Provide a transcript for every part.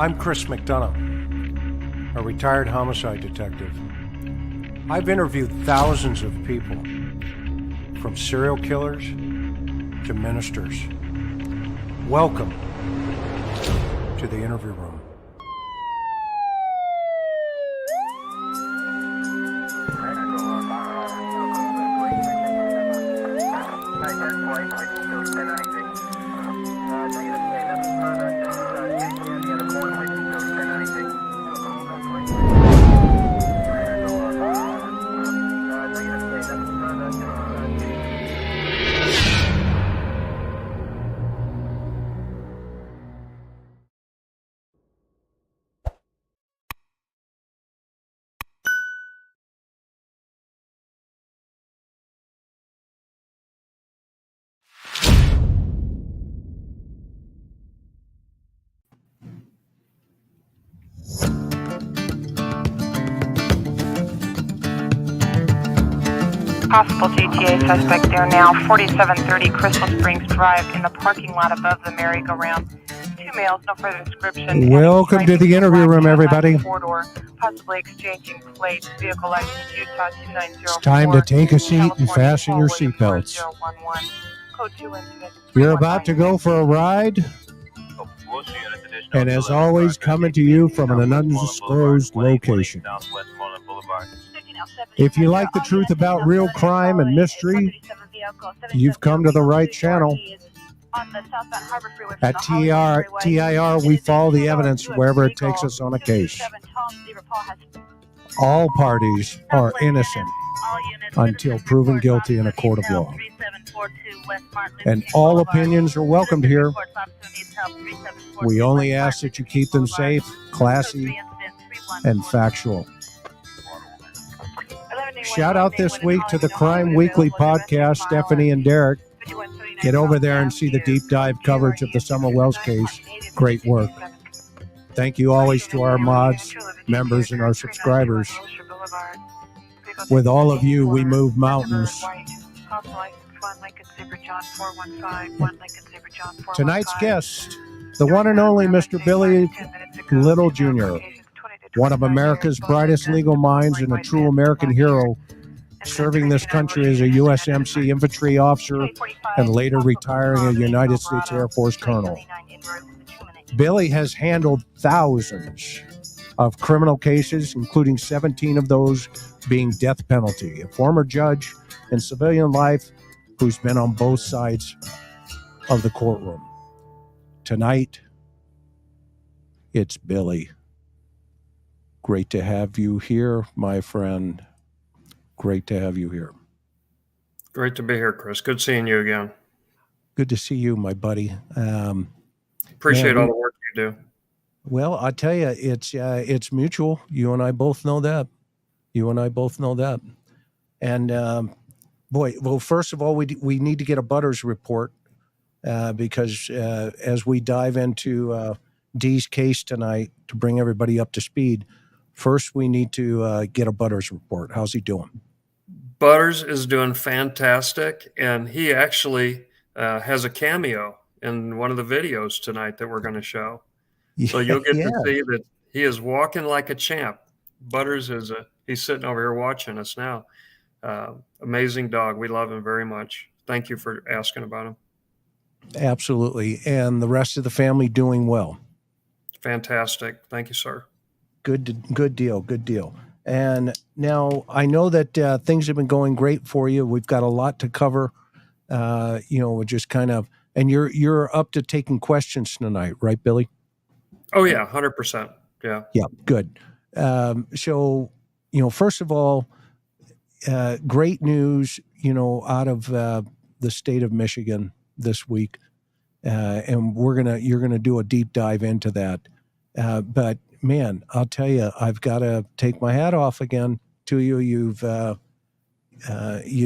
I'm Chris McDonough, a retired homicide detective. I've interviewed thousands of people, from serial killers to ministers. Welcome to the interview room. Possible GTA suspect there now, 4730 Crystal Springs Drive in the parking lot above the merry-go-round. Two males, no further description. Welcome to the interview room, everybody. Four-door, possibly exchanging plates, vehicle license Utah 2904. It's time to take a seat and fasten your seatbelts. You're about to go for a ride, and as always, coming to you from an undisclosed location. If you like the truth about real crime and mystery, you've come to the right channel. At TIR, we follow the evidence wherever it takes us on a case. All parties are innocent until proven guilty in a court of law. And all opinions are welcomed here. We only ask that you keep them safe, classy, and factual. Shout out this week to the Crime Weekly podcast, Stephanie and Derek. Get over there and see the deep dive coverage of the Summer Wells case. Great work. Thank you always to our mods, members, and our subscribers. With all of you, we move mountains. Tonight's guest, the one and only Mr. Billy Little Jr., one of America's brightest legal minds and a true American hero, serving this country as a USMC infantry officer and later retiring a United States Air Force colonel. Billy has handled thousands of criminal cases, including 17 of those being death penalty. A former judge in civilian life who's been on both sides of the courtroom. Tonight, it's Billy. Great to have you here, my friend. Great to have you here. Great to be here, Chris. Good seeing you again. Good to see you, my buddy. Appreciate all the work you do. Well, I tell you, it's mutual. You and I both know that. And boy, well, first of all, we need to get a Butters report because as we dive into Dee's case tonight to bring everybody up to speed, first we need to get a Butters report. How's he doing? Butters is doing fantastic, and he actually has a cameo in one of the videos tonight that we're going to show. So you'll get to see that he is walking like a champ. Butters he's sitting over here watching us now. Amazing dog. We love him very much. Thank you for asking about him. Absolutely. And the rest of the family doing well? Fantastic. Thank you, sir. Good deal. And now I know that things have been going great for you. We've got a lot to cover. Just kind of, and you're up to taking questions tonight, right, Billy? Oh yeah, 100%. Yeah. Yeah, good. So, first of all, great news, out of the state of Michigan this week, and you're gonna do a deep dive into that. But man, I'll tell you, I've got to take my hat off again to you. You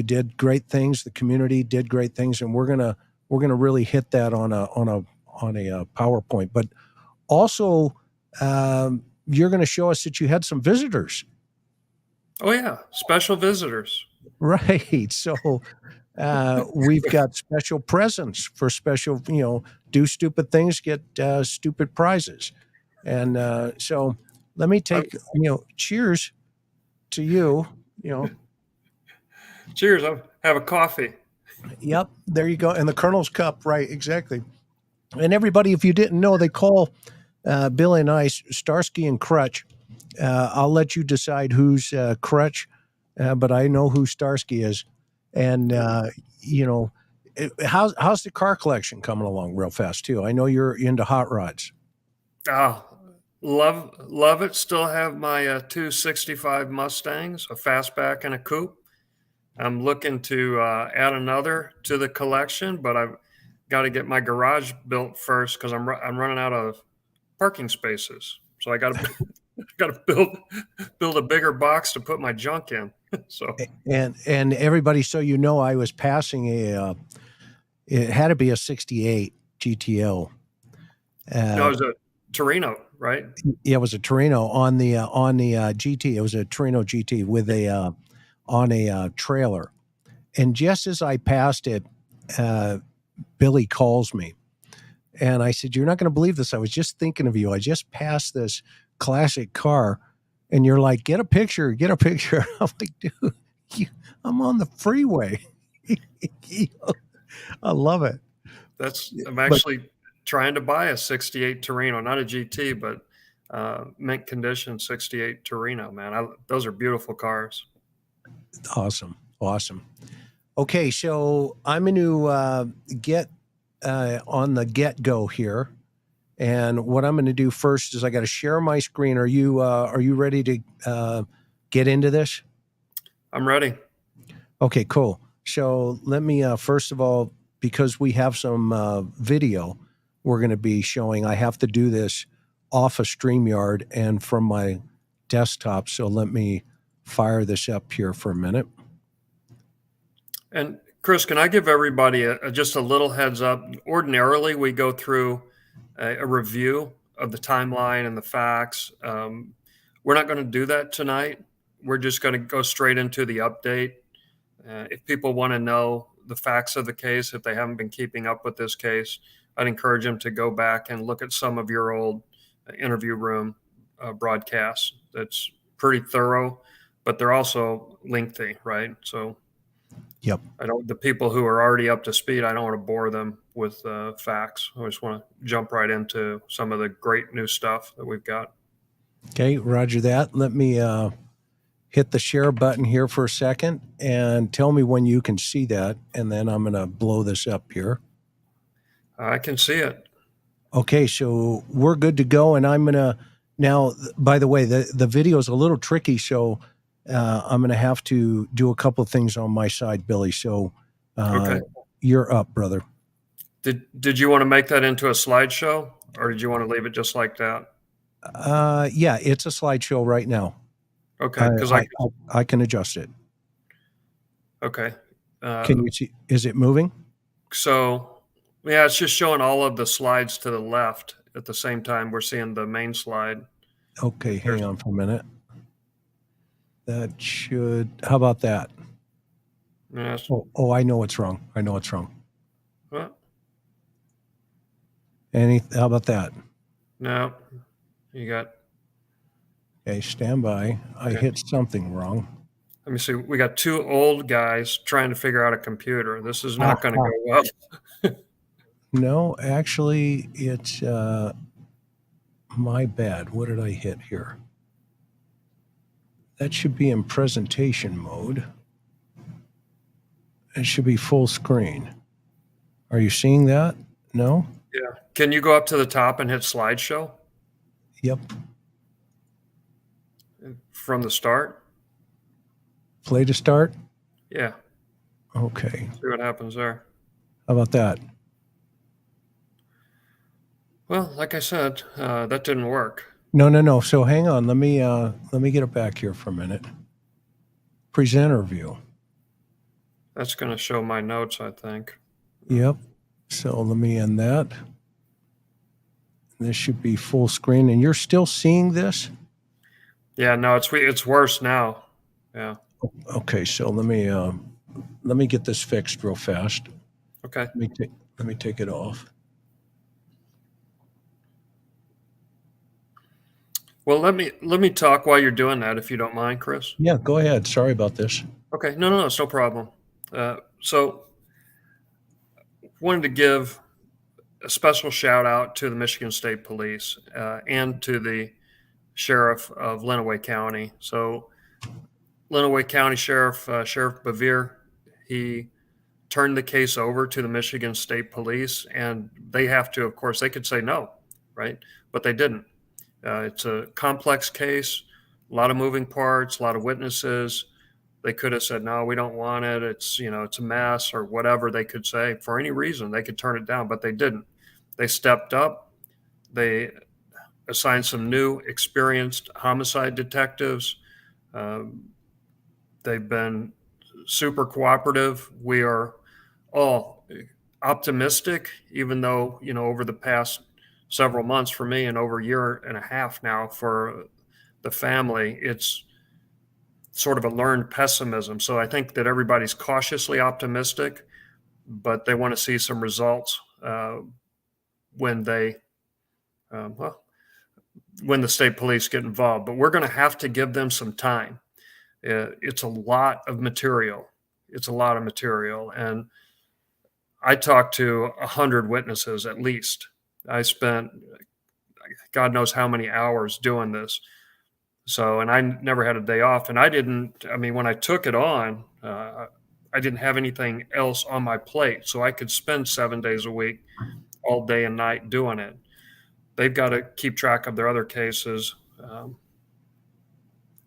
did great things. The community did great things, and we're gonna really hit that on a PowerPoint. But also, you're going to show us that you had some visitors. Oh yeah, special visitors. Right. So we've got special presents for special, do stupid things, get stupid prizes. And so let me take, cheers to you, Cheers. I'll have a coffee. Yep, there you go. And the Colonel's Cup, right, exactly. And everybody, if you didn't know, they call Billy and I Starsky and Crutch. I'll let you decide who's Crutch, but I know who Starsky is. And, how's the car collection coming along real fast, too? I know you're into hot rods. Oh, love it. Still have my 265 Mustangs, a fastback and a coupe. I'm looking to add another to the collection, but I've got to get my garage built first because I'm running out of parking spaces. So I got to build a bigger box to put my junk in. So and everybody, so I was passing it had to be a '68 GTO. No, it was a Torino, right? Yeah, it was a Torino on the GT. It was a Torino GT with a on a trailer. And just as I passed it, Billy calls me. And I said, "You're not going to believe this. I was just thinking of you. I just passed this classic car." And you're like, get a picture. I'm like, dude, I'm on the freeway. I love it. I'm actually trying to buy a 68 Torino, not a GT, but mint condition 68 Torino, man. Those are beautiful cars. Awesome. Okay, so I'm going to get on the get-go here. And what I'm going to do first is I got to share my screen. Are you ready to get into this? I'm ready. Okay, cool. So let me first of all, because we have some video we're going to be showing, I have to do this off of StreamYard and from my desktop. So let me fire this up here for a minute. And Chris, can I give everybody just a little heads up? Ordinarily, we go through a review of the timeline and the facts. We're not going to do that tonight. We're just going to go straight into the update. If people want to know the facts of the case, if they haven't been keeping up with this case, I'd encourage them to go back and look at some of your old interview room broadcasts. That's pretty thorough, but they're also lengthy, right? So yep. The people who are already up to speed, I don't want to bore them with facts. I just want to jump right into some of the great new stuff that we've got. Okay, roger that. Let me hit the share button here for a second and tell me when you can see that, and then I'm going to blow this up here. I can see it. Okay, so we're good to go, and I'm going to now, by the way, the video is a little tricky, so I'm going to have to do a couple of things on my side, Billy. So okay. You're up, brother. Did you want to make that into a slideshow, or did you want to leave it just like that? Yeah, it's a slideshow right now. Okay, because I can adjust it. Okay. Can you see? Is it moving? So, yeah, it's just showing all of the slides to the left at the same time. We're seeing the main slide. Okay, hang on for a minute. That should. How about that? Yes. Oh, I know what's wrong. What? How about that? No, you got. Okay, stand by. I hit something wrong. Let me see. We got two old guys trying to figure out a computer. This is not going to go well. No, actually, it's my bad. What did I hit here? That should be in presentation mode. It should be full screen. Are you seeing that? No? Yeah. Can you go up to the top and hit slideshow? Yep. From the start? Play to start? Yeah. Okay. See what happens there. How about that? Well, like I said, that didn't work. No. So hang on. Let me get it back here for a minute. Presenter view. That's going to show my notes, I think. Yep. So let me end that. This should be full screen, and you're still seeing this? Yeah, no, it's worse now. Yeah. Okay, so let me get this fixed real fast. Okay. Let me take it off. Well, let me talk while you're doing that, if you don't mind, Chris. Yeah, go ahead. Sorry about this. Okay, no, it's no problem. So, wanted to give a special shout out to the Michigan State Police and to the sheriff of Lenawee County. So, Lenawee County Sheriff Sheriff Bevere, he turned the case over to the Michigan State Police, and they have to, of course, they could say no, right? But they didn't. It's a complex case, a lot of moving parts, a lot of witnesses. They could have said, no, we don't want it. It's, it's a mess or whatever they could say. For any reason, they could turn it down, but they didn't. They stepped up. They assigned some new experienced homicide detectives. They've been super cooperative. We are all optimistic, even though, over the past several months for me and over a year and a half now for the family, it's sort of a learned pessimism. So I think that everybody's cautiously optimistic, but they want to see some results when they, when the state police get involved. But we're going to have to give them some time. It's a lot of material. It's a lot of material. And I talked to 100 witnesses at least. I spent God knows how many hours doing this. So, and I never had a day off. And when I took it on, I didn't have anything else on my plate. So I could spend 7 days a week, all day and night doing it. They've got to keep track of their other cases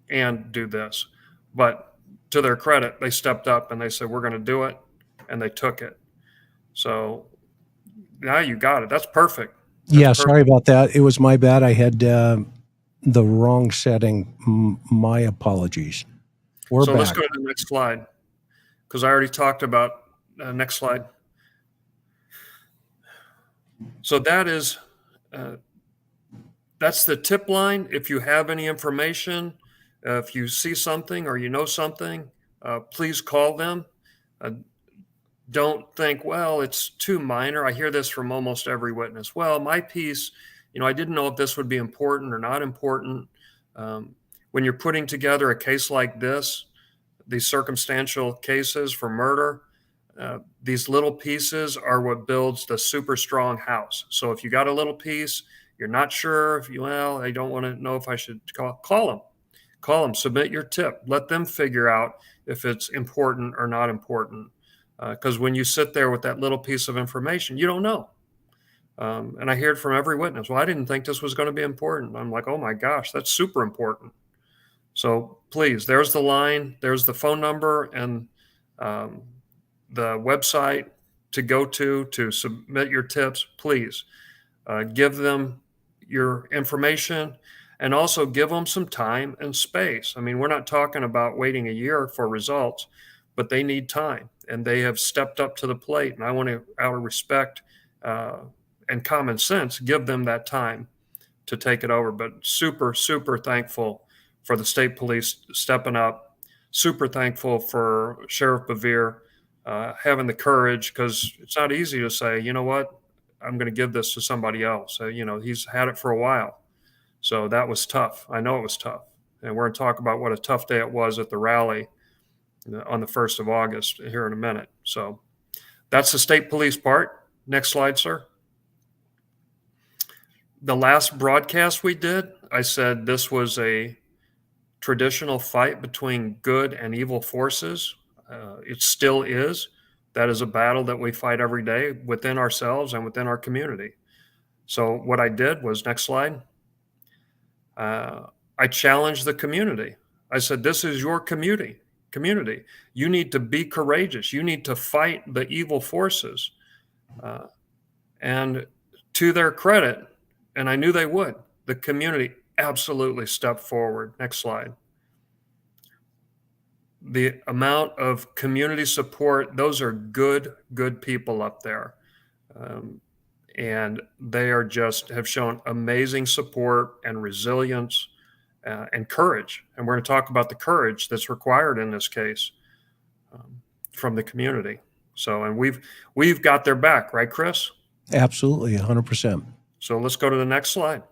and do this. But to their credit, they stepped up and they said, we're going to do it. And they took it. So now you got it. That's perfect. That's Sorry about that. It was my bad. I had the wrong setting. My apologies. We're back. Let's go to the next slide, because I already talked about next slide. So that's the tip line. If you have any information, if you see something or you know something, please call them. Don't think, well, it's too minor. I hear this from almost every witness. Well, my piece, I didn't know if this would be important or not important. When you're putting together a case like this, these circumstantial cases for murder, these little pieces are what builds the super strong house. So if you got a little piece, you're not sure I don't want to know if I should call them, submit your tip, let them figure out if it's important or not important. Because when you sit there with that little piece of information, you don't know. And I hear it from every witness. Well, I didn't think this was going to be important. I'm like, oh my gosh, that's super important. So please, there's the line, there's the phone number and the website to go to submit your tips. Please give them your information and also give them some time and space. I mean, we're not talking about waiting a year for results, but they need time. And they have stepped up to the plate. And I want to, out of respect and common sense, give them that time to take it over. But super, super thankful for the state police stepping up. Super thankful for Sheriff Bevere having the courage, because it's not easy to say, you know what, I'm going to give this to somebody else. He's had it for a while. So that was tough. I know it was tough. And we're going to talk about what a tough day it was at the rally on the 1st of August here in a minute. So that's the state police part. Next slide, sir. The last broadcast we did, I said this was a traditional fight between good and evil forces. It still is. That is a battle that we fight every day within ourselves and within our community. So what I did was, next slide, I challenged the community. I said, this is your community. You need to be courageous. You need to fight the evil forces. And to their credit, and I knew they would, the community absolutely stepped forward. Next slide. The amount of community support, those are good people up there. And they are have shown amazing support and resilience and courage. And we're going to talk about the courage that's required in this case from the community. So, and we've got their back, right, Chris? Absolutely, 100%. So let's go to the next slide.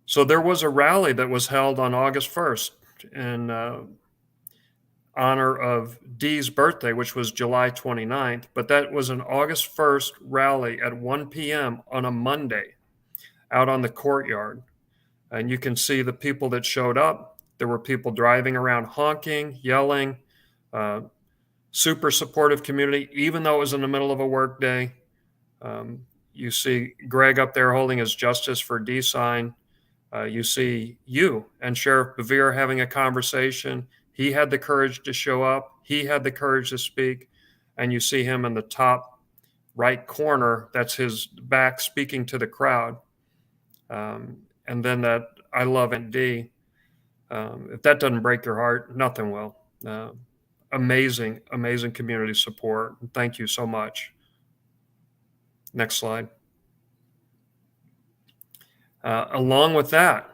So there was a rally that was held on August 1st in honor of Dee's birthday, which was July 29th, but that was an August 1st rally at 1 p.m. on a Monday out on the courtyard. And you can see the people that showed up. There were people driving around honking, yelling, super supportive community, even though it was in the middle of a work day. You see Greg up there holding his Justice for Dee sign. You see you and Sheriff Bevere having a conversation. He had the courage to show up. He had the courage to speak. And you see him in the top right corner. That's his back speaking to the crowd. And then that I love Aunt Dee. If that doesn't break your heart, nothing will. Amazing, amazing community support. Thank you so much. Next slide. Along with that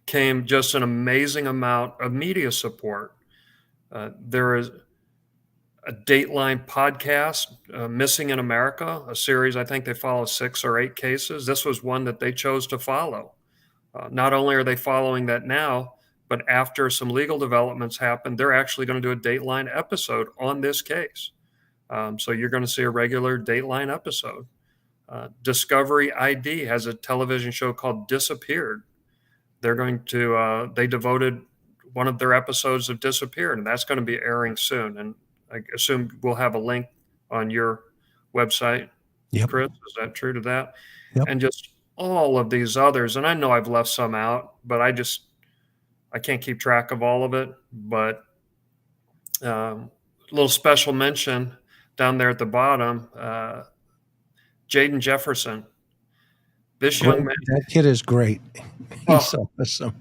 came just an amazing amount of media support. There is a Dateline podcast, Missing in America, a series. I think they follow 6 or 8 cases. This was one that they chose to follow. Not only are they following that now, but after some legal developments happened, they're actually going to do a Dateline episode on this case. So you're going to see a regular Dateline episode. Discovery ID has a television show called Disappeared. They're going to, they devoted one of their episodes of Disappeared, and that's going to be airing soon. And I assume we'll have a link on your website. Yep. Chris, is that true to that? Yep. And just all of these others. And I know I've left some out, but I can't keep track of all of it. But a little special mention down there at the bottom, Jaden Jefferson. This young man. That kid is great. He's awesome.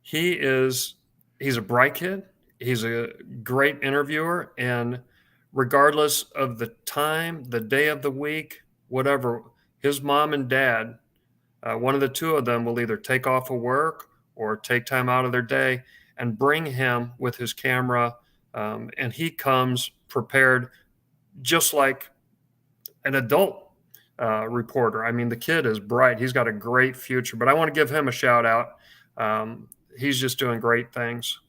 He's a bright kid. He's a great interviewer. And regardless of the time, the day of the week, whatever, his mom and dad, one of the two of them will either take off of work or take time out of their day and bring him with his camera. And he comes prepared just like an adult reporter. I mean, the kid is bright. He's got a great future, but I want to give him a shout out. He's just doing great things.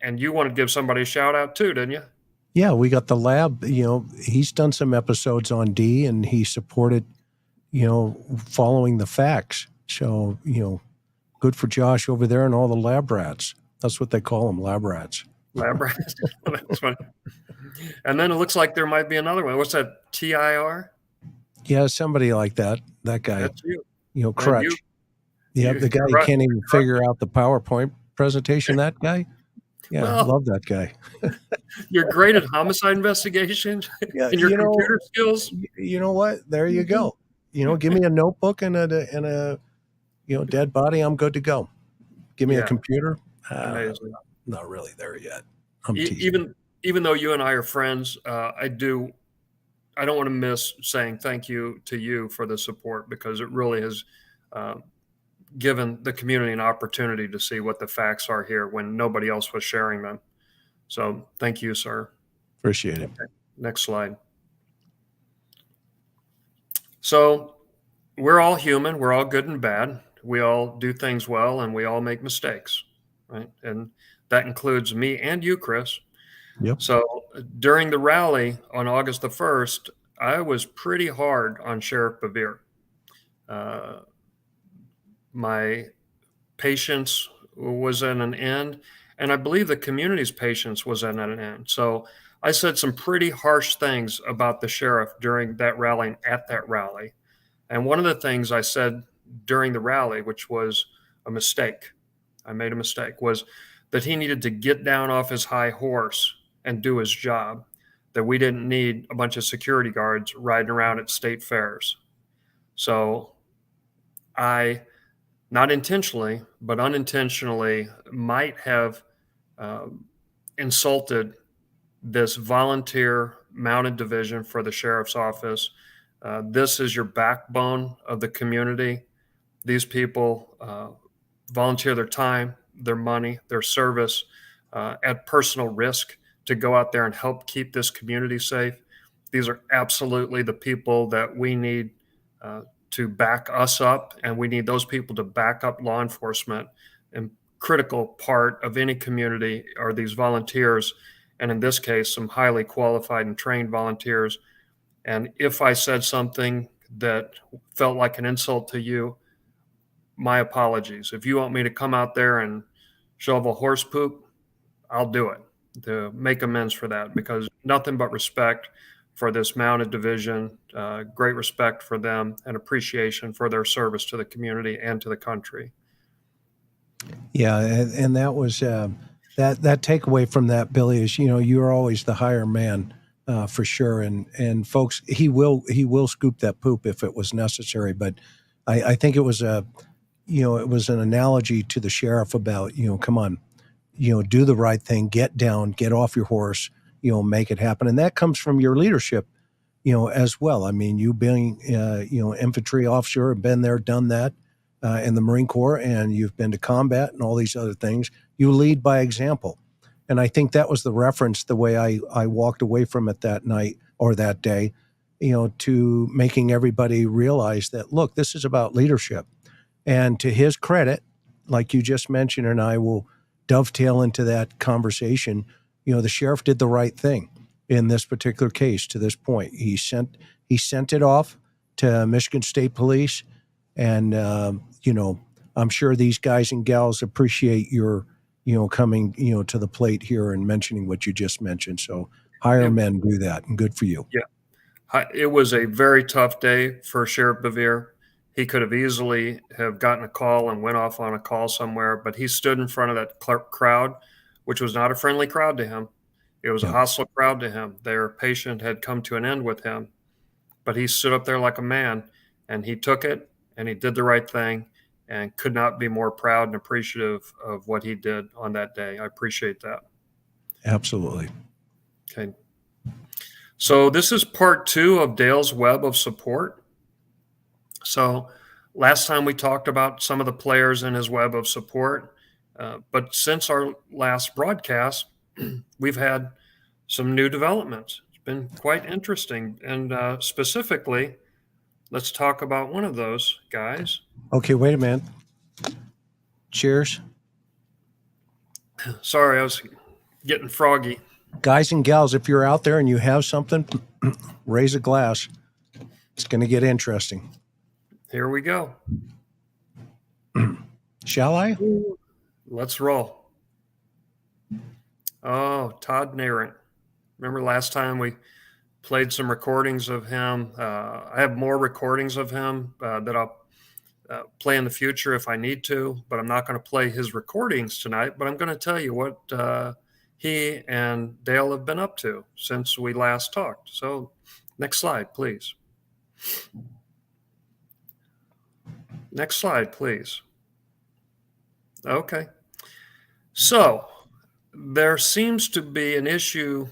And you want to give somebody a shout out too, didn't you? Yeah, we got the lab. He's done some episodes on Dee, and he supported, following the facts. So, good for Josh over there and all the lab rats. That's what they call them, lab rats. Lab rats. That's funny. And then it looks like there might be another one. What's that? TIR? Yeah, somebody like that. That guy. That's you. Crutch. The guy who can't even figure out the PowerPoint presentation. That guy. Yeah, I love that guy. You're great at homicide investigations and your computer skills. You know what? There you go. Give me a notebook and a dead body. I'm good to go. Give me a computer. Not really there yet. I'm teasing. Even though you and I are friends, I don't want to miss saying thank you to you for the support, because it really has given the community an opportunity to see what the facts are here when nobody else was sharing them. So thank you, sir. Appreciate it. Okay. Next slide. So we're all human. We're all good and bad. We all do things well, and we all make mistakes, right? And that includes me and you, Chris. Yep. So during the rally on August the 1st, I was pretty hard on Sheriff Bevere. My patience was at an end, and I believe the community's patience was at an end. So I said some pretty harsh things about the sheriff during that rally and at that rally. And one of the things I said during the rally, which was a mistake, I made a mistake, was that he needed to get down off his high horse and do his job, that we didn't need a bunch of security guards riding around at state fairs. So I, not intentionally, but unintentionally, might have insulted this volunteer mounted division for the sheriff's office. This is your backbone of the community. These people volunteer their time, their money, their service at personal risk to go out there and help keep this community safe. These are absolutely the people that we need to back us up, and we need those people to back up law enforcement. And critical part of any community are these volunteers, and in this case, some highly qualified and trained volunteers. And if I said something that felt like an insult to you, my apologies. If you want me to come out there and shovel horse poop, I'll do it to make amends for that, because nothing but respect for this mounted division, great respect for them, and appreciation for their service to the community and to the country. Yeah, and that was that takeaway from that, Billy, is you're always the higher man for sure, and folks, he will scoop that poop if it was necessary. But I think it was it was an analogy to the sheriff about come on, do the right thing, get down, get off your horse, make it happen, and that comes from your leadership, as well. I mean, you being infantry officer, have been there, done that. In the Marine Corps, and you've been to combat and all these other things. You lead by example. And I think that was the reference, the way I walked away from it that night or that day, to making everybody realize that, look, this is about leadership. And to his credit, like you just mentioned, and I will dovetail into that conversation, the sheriff did the right thing in this particular case to this point. He sent it off to Michigan State Police. And, I'm sure these guys and gals appreciate your, coming, to the plate here and mentioning what you just mentioned. So higher men do that, and good for you. Yeah. It was a very tough day for Sheriff Bevere. He could have easily have gotten a call and went off on a call somewhere, but he stood in front of that crowd, which was not a friendly crowd to him. It was a hostile crowd to him. Their patient had come to an end with him, but he stood up there like a man, and he took it. And he did the right thing, and could not be more proud and appreciative of what he did on that day. I appreciate that. Absolutely. Okay. So this is part 2 of Dale's web of support. So last time we talked about some of the players in his web of support, but since our last broadcast, we've had some new developments. It's been quite interesting, and specifically, let's talk about one of those guys. Okay, wait a minute. Cheers. Sorry, I was getting froggy. Guys and gals, if you're out there and you have something, raise a glass. It's going to get interesting. Here we go. Shall I? Let's roll. Oh, Todd Narrant. Remember last time we played some recordings of him. I have more recordings of him that I'll play in the future if I need to, but I'm not going to play his recordings tonight, but I'm going to tell you what he and Dale have been up to since we last talked. So next slide, please. Next slide, please. Okay. So there seems to be an issue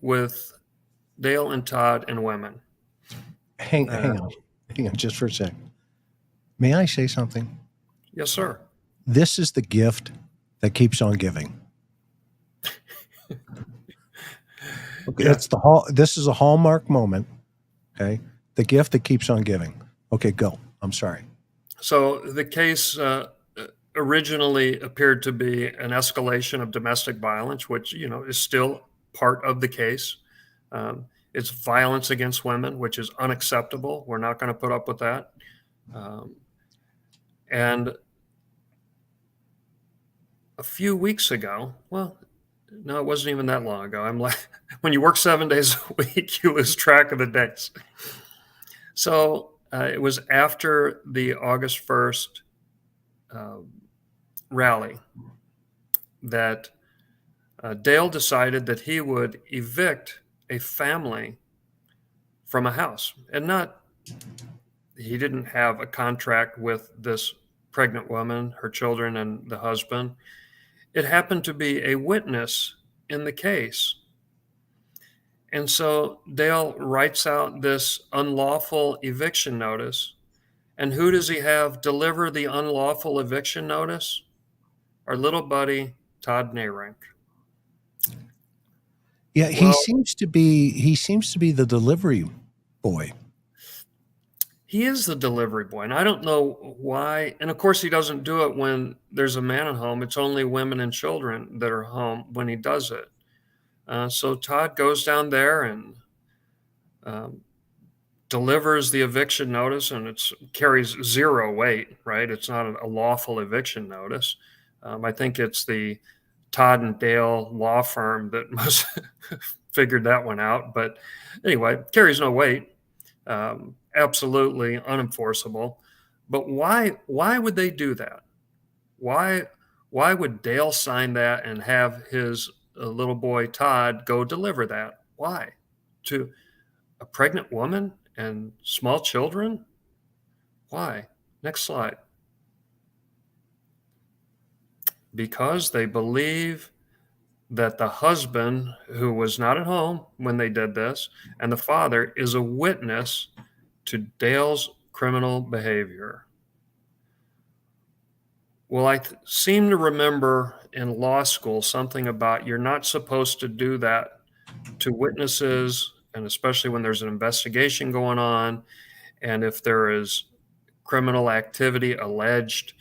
with Dale and Todd and women. Hang on just for a second. May I say something? Yes, sir. This is the gift that keeps on giving. Okay, this is a hallmark moment. Okay, the gift that keeps on giving. Okay, go. I'm sorry. So the case originally appeared to be an escalation of domestic violence, which is still part of the case. It's violence against women, which is unacceptable. We're not going to put up with that. And a few weeks ago, well, no, it wasn't even that long ago. I'm like, when you work 7 days a week, you lose track of the days. So it was after the August 1st rally that Dale decided that he would evict a family from a house. And he didn't have a contract with this pregnant woman, her children, and the husband. It happened to be a witness in the case. And so Dale writes out this unlawful eviction notice. And who does he have deliver the unlawful eviction notice? Our little buddy, Todd Narrant. Yeah, he seems to be the delivery boy. he is the delivery boy, and I don't know why. And of course, he doesn't do it when there's a man at home. It's only women and children that are home when he does it. So Todd goes down there and delivers the eviction notice, and it carries zero weight, right? It's not a lawful eviction notice. I think it's the Todd and Dale law firm that must figured that one out. But anyway, carries no weight. Absolutely unenforceable. But why would they do that? Why would Dale sign that and have his little boy Todd go deliver that? Why? To a pregnant woman and small children? Why? Next slide. Because they believe that the husband, who was not at home when they did this, and the father is a witness to Dale's criminal behavior. Well, I seem to remember in law school something about you're not supposed to do that to witnesses, and especially when there's an investigation going on, and if there is criminal activity alleged.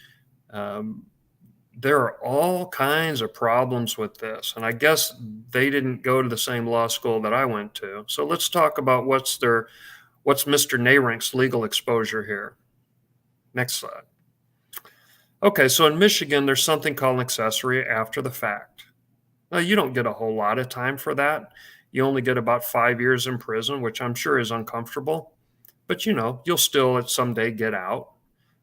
There are all kinds of problems with this, and I guess they didn't go to the same law school that I went to. So let's talk about what's Mr. Nahrink's legal exposure here. Next slide. Okay, so in Michigan, there's something called an accessory after the fact. Now, you don't get a whole lot of time for that. You only get about 5 years in prison, which I'm sure is uncomfortable, but you'll still at some day get out.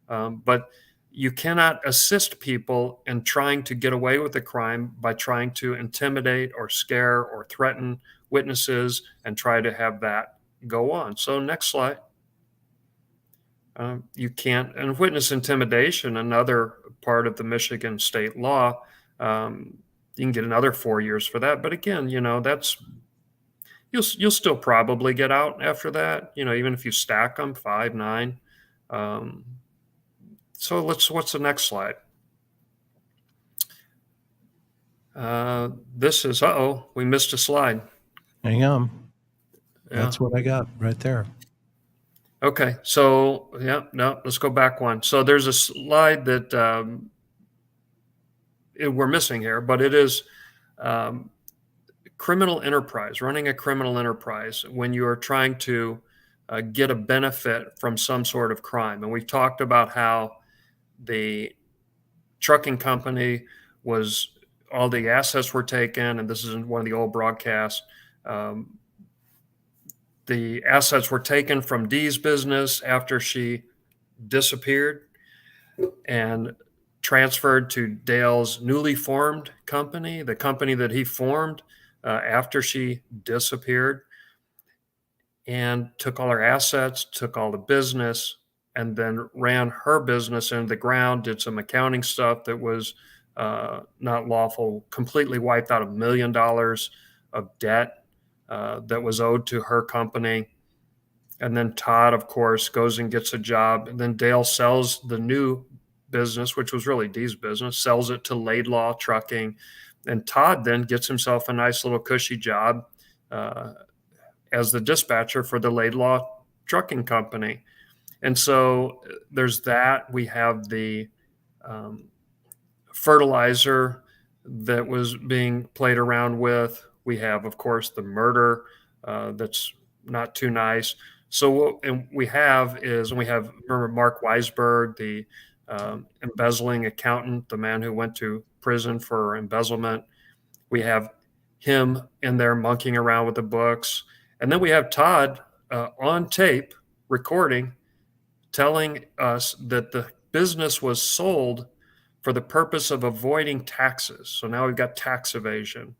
But you cannot assist people in trying to get away with the crime by trying to intimidate or scare or threaten witnesses and try to have that go on. So next slide. You can't, and witness intimidation, another part of the Michigan state law, you can get another 4 years for that. But again, that's, you'll still probably get out after that, even if you stack them 5, 9. So what's the next slide? This is, we missed a slide. Hang on. Yeah. That's what I got right there. Okay, so let's go back one. So there's a slide that we're missing here, but it is criminal enterprise, running a criminal enterprise when you are trying to get a benefit from some sort of crime. And we've talked about how the trucking company all the assets were taken, and this is in one of the old broadcasts. The assets were taken from Dee's business after she disappeared and transferred to Dale's newly formed company, the company that he formed after she disappeared, and took all her assets, took all the business, and then ran her business into the ground, did some accounting stuff that was not lawful, completely wiped out $1 million of debt that was owed to her company. And then Todd, of course, goes and gets a job. And then Dale sells the new business, which was really Dee's business, sells it to Laidlaw Trucking. And Todd then gets himself a nice little cushy job as the dispatcher for the Laidlaw Trucking Company. And so there's that. We have the fertilizer that was being played around with. We have, of course, the murder that's not too nice. So what we have remember Mark Weisberg, the embezzling accountant, the man who went to prison for embezzlement. We have him in there monkeying around with the books. And then we have Todd on tape recording, telling us that the business was sold for the purpose of avoiding taxes. So now we've got tax evasion.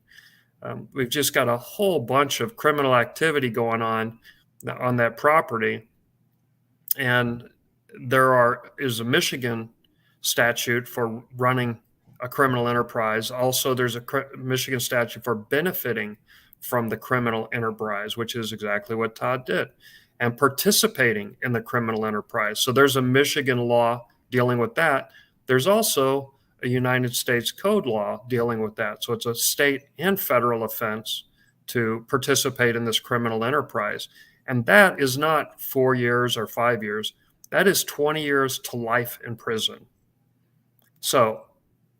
We've just got a whole bunch of criminal activity going on that property. And there is a Michigan statute for running a criminal enterprise. Also, there's a Michigan statute for benefiting from the criminal enterprise, which is exactly what Todd did, and participating in the criminal enterprise. So there's a Michigan law dealing with that. There's also a United States code law dealing with that. So it's a state and federal offense to participate in this criminal enterprise. And that is not 4 years or 5 years. That is 20 years to life in prison. So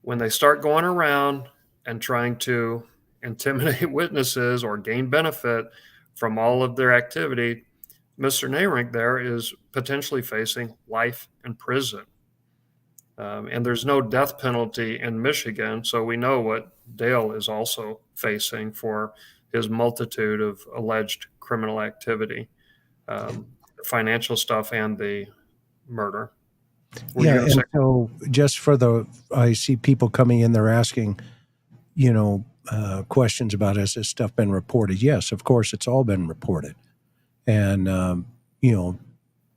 when they start going around and trying to intimidate witnesses or gain benefit from all of their activity, Mr. Nayrink there is potentially facing life in prison. And there's no death penalty in Michigan, so we know what Dale is also facing for his multitude of alleged criminal activity, financial stuff and the murder. Yeah, and so just for I see people coming in, they're asking, questions about, has this stuff been reported? Yes, of course, it's all been reported. And,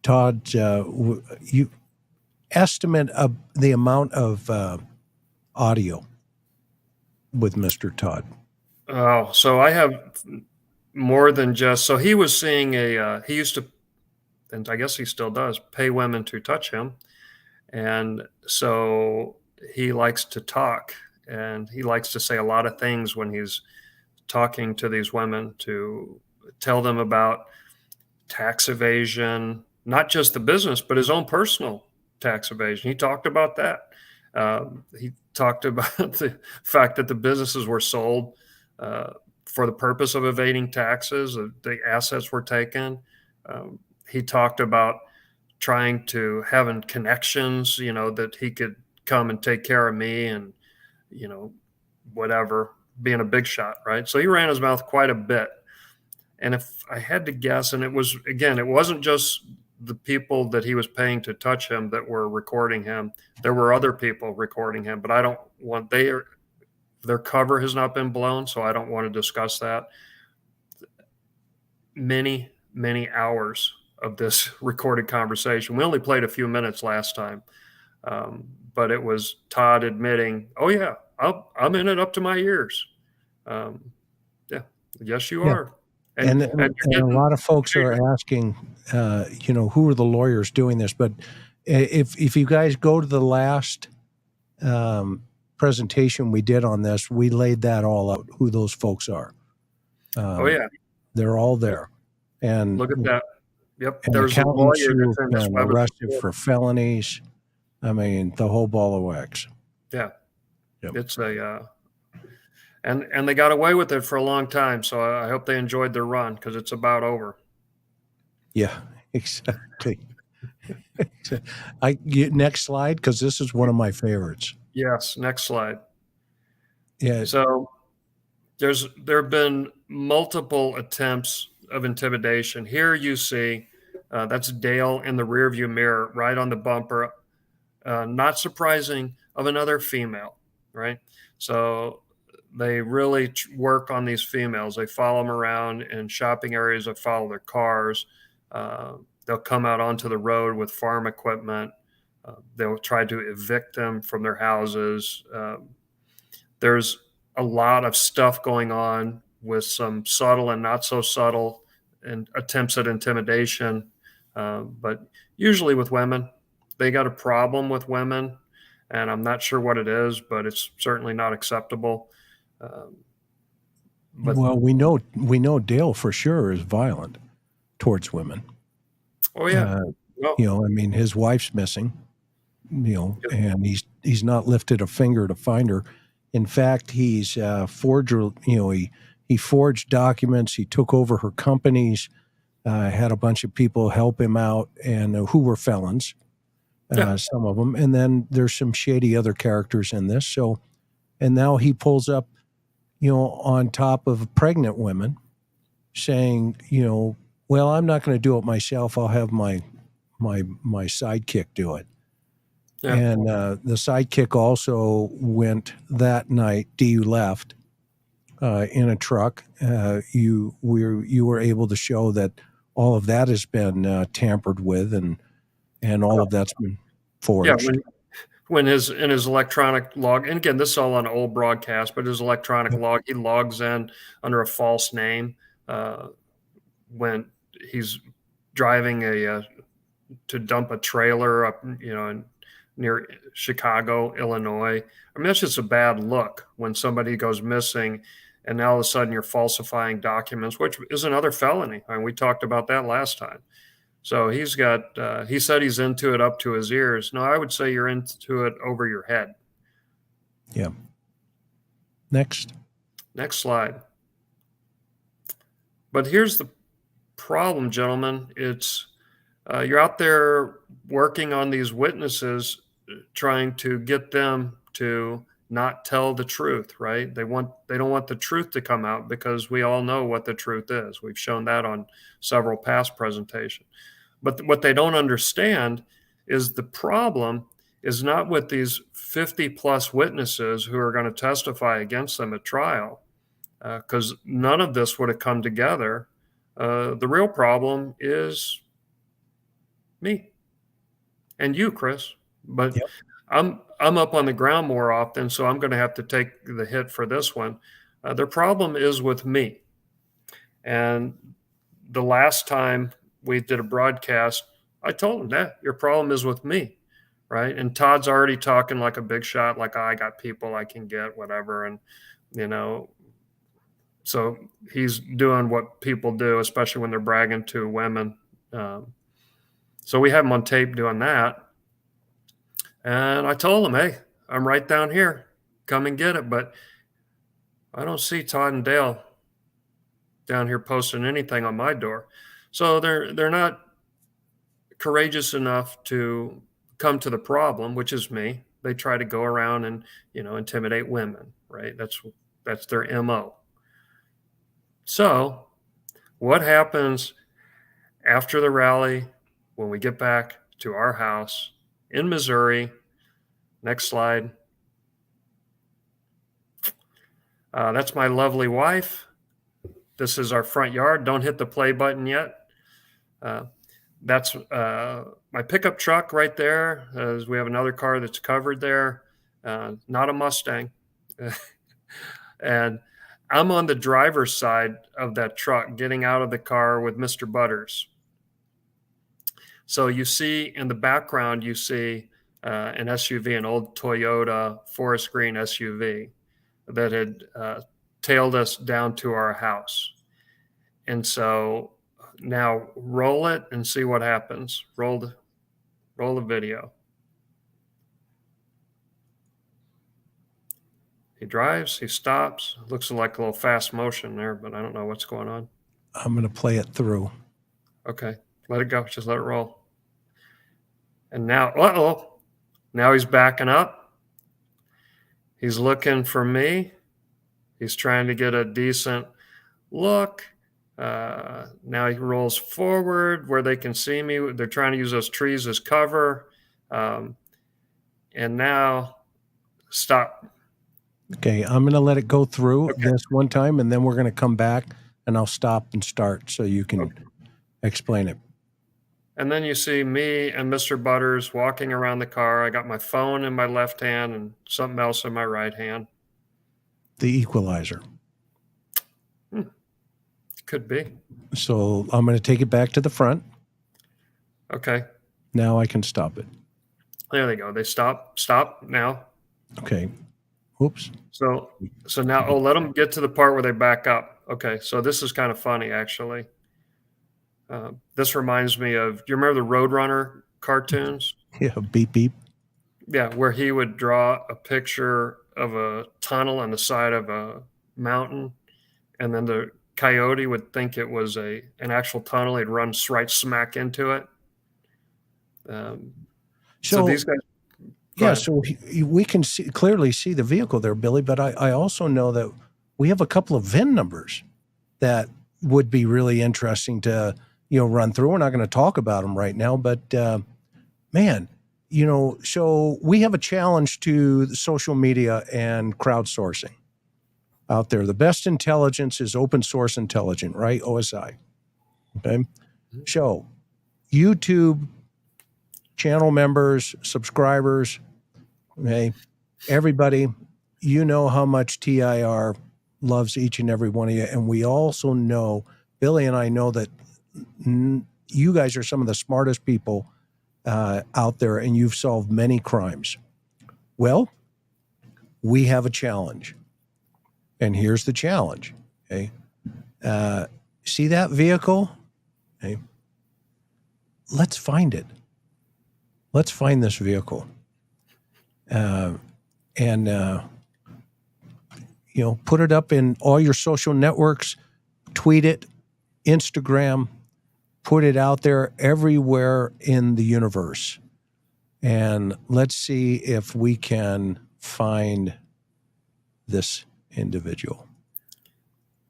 Todd, you estimate of the amount of audio with Mr. Todd. Oh, so I have more than just, so he was seeing he used to, and I guess he still does, pay women to touch him. And so he likes to talk, and he likes to say a lot of things when he's talking to these women, to tell them about tax evasion, not just the business, but his own personal tax evasion. He talked about that. He talked about the fact that the businesses were sold for the purpose of evading taxes. The assets were taken. He talked about trying to having connections, that he could come and take care of me and, whatever, being a big shot, right? So he ran his mouth quite a bit. And if I had to guess, and it wasn't just the people that he was paying to touch him that were recording him. There were other people recording him, but I don't want, their cover has not been blown, so I don't want to discuss that. Many, many hours of this recorded conversation. We only played a few minutes last time, but it was Todd admitting, "Oh yeah, I'm in it up to my ears." Yeah, yes, you are. And a lot of folks are asking, who are the lawyers doing this? But if you guys go to the last presentation we did on this, we laid that all out, who those folks are. Oh yeah, they're all there. And look at that. Yep, and there's a lawyer that's in this been arrested for felonies. I mean, the whole ball of wax. Yeah, yep. It's and they got away with it for a long time. So I hope they enjoyed their run, because it's about over. Yeah, exactly. Next slide, because this is one of my favorites. Yes, next slide. Yeah. So there have been multiple attempts of intimidation. Here you see that's Dale in the rearview mirror, right on the bumper. Not surprising, of another female, right? So they really work on these females. They follow them around in shopping areas. They follow their cars. They'll come out onto the road with farm equipment. They'll try to evict them from their houses. There's a lot of stuff going on with some subtle and not so subtle and attempts at intimidation. But usually with women, they got a problem with women, and I'm not sure what it is, but it's certainly not acceptable. Well, we know Dale for sure is violent towards women. Oh yeah. I mean, his wife's missing, and he's not lifted a finger to find her. In fact, he's forged, he forged documents. He took over her companies, had a bunch of people help him out, and who were felons, some of them. And then there's some shady other characters in this. So, and now he pulls up, on top of pregnant women, saying, well, I'm not going to do it myself. I'll have my sidekick do it. Yeah. And the sidekick also went that night. Dee left in a truck. You were able to show that all of that has been tampered with, and all of that's been forged. Yeah, when in his electronic log, and again, this is all on old broadcast, but his electronic log, he logs in under a false name when he's driving to dump a trailer up, near Chicago, Illinois. I mean, that's just a bad look when somebody goes missing and now all of a sudden you're falsifying documents, which is another felony. I mean, we talked about that last time. So he's got, he said he's into it up to his ears. No, I would say you're into it over your head. Yeah. Next slide. But here's the problem, gentlemen. It's, you're out there working on these witnesses, trying to get them to not tell the truth, right? They don't want the truth to come out, because we all know what the truth is. We've shown that on several past presentations. But what they don't understand is the problem is not with these 50 plus witnesses who are going to testify against them at trial, because none of this would have come together. The real problem is me and you, Chris. But yep. I'm up on the ground more often, so I'm going to have to take the hit for this one. Their problem is with me. And the last time we did a broadcast, I told them that your problem is with me, right? And Todd's already talking like a big shot, like, I got people I can get, whatever. And, you know, so he's doing what people do, especially when they're bragging to women. So we have him on tape doing that. And I told him, hey, I'm right down here. Come and get it. But I don't see Todd and Dale down here posting anything on my door. So they're not courageous enough to come to the problem, which is me. They try to go around and, you know, intimidate women, right? That's their MO. So what happens after the rally when we get back to our house in Missouri? Next slide. That's my lovely wife. This is our front yard. Don't hit the play button yet. That's my pickup truck right there. We have another car that's covered there, not a Mustang. And I'm on the driver's side of that truck, getting out of the car with Mr. Butters. So you see in the background, you see an SUV, an old Toyota forest green SUV that had tailed us down to our house. And so now roll it and see what happens. Roll the video. He drives, he stops. Looks like a little fast motion there, but I don't know what's going on. I'm going to play it through. Okay, let it go. Just let it roll. And now, now he's backing up. He's looking for me. He's trying to get a decent look. Now he rolls forward where they can see me. They're trying to use those trees as cover. And now stop. Okay, I'm going to let it go through this one time, and then we're going to come back, and I'll stop and start so you can explain it. And then you see me and Mr. Butters walking around the car. I got my phone in my left hand and something else in my right hand. The equalizer. Could be. So I'm going to take it back to the front. Okay. Now I can stop it. There they go. They stop. Stop now. Okay. Oops. So now, let them get to the part where they back up. Okay. So this is kind of funny, actually. This reminds me of, do you remember the Roadrunner cartoons? Yeah. Beep, beep. Yeah. Where he would draw a picture of a tunnel on the side of a mountain, and then the coyote would think it was an actual tunnel. He'd run right smack into it. So these guys. Yeah, so we can clearly see the vehicle there, Billy, but I also know that we have a couple of VIN numbers that would be really interesting to, run through. We're not going to talk about them right now, but man, so we have a challenge to the social media and crowdsourcing out there. The best intelligence is open source intelligence, right? OSI. Okay. So YouTube channel members, subscribers, okay, everybody, how much TIR loves each and every one of you. And we also know, Billy and I know that you guys are some of the smartest people out there, and you've solved many crimes. Well, we have a challenge. And here's the challenge. Okay. See that vehicle? Okay. Let's find it. Let's find this vehicle. And put it up in all your social networks, tweet it, Instagram, put it out there everywhere in the universe. And let's see if we can find this individual.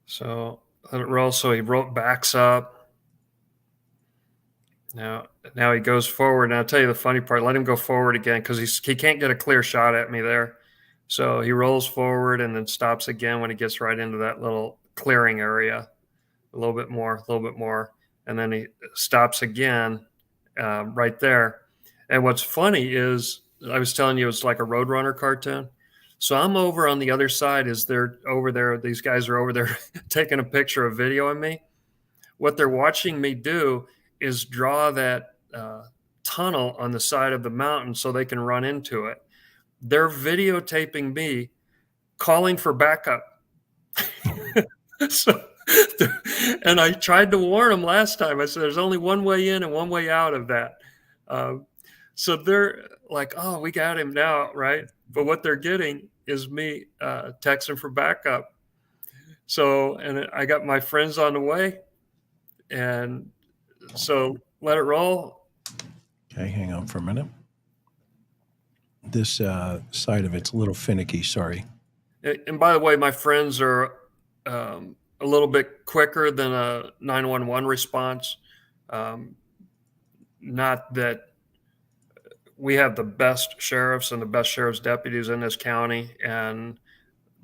So let it roll. So he backs up. Now he goes forward. And I'll tell you the funny part. Let him go forward again because he can't get a clear shot at me there. So he rolls forward and then stops again when he gets right into that little clearing area. A little bit more. And then he stops again right there. And what's funny is I was telling you it's like a Roadrunner cartoon. So I'm over on the other side as they're over there. These guys are over there taking a picture of video of me. What they're watching me do is draw that tunnel on the side of the mountain so they can run into it. They're videotaping me calling for backup. And I tried to warn them last time. I said, there's only one way in and one way out of that. So they're like, oh, we got him now, right? But what they're getting is me texting for backup. So, and I got my friends on the way. And so let it roll. Okay, hang on for a minute. This side of it's a little finicky, sorry. And by the way, my friends are a little bit quicker than a 911 response. Not that we have the best sheriffs and the best sheriff's deputies in this county. And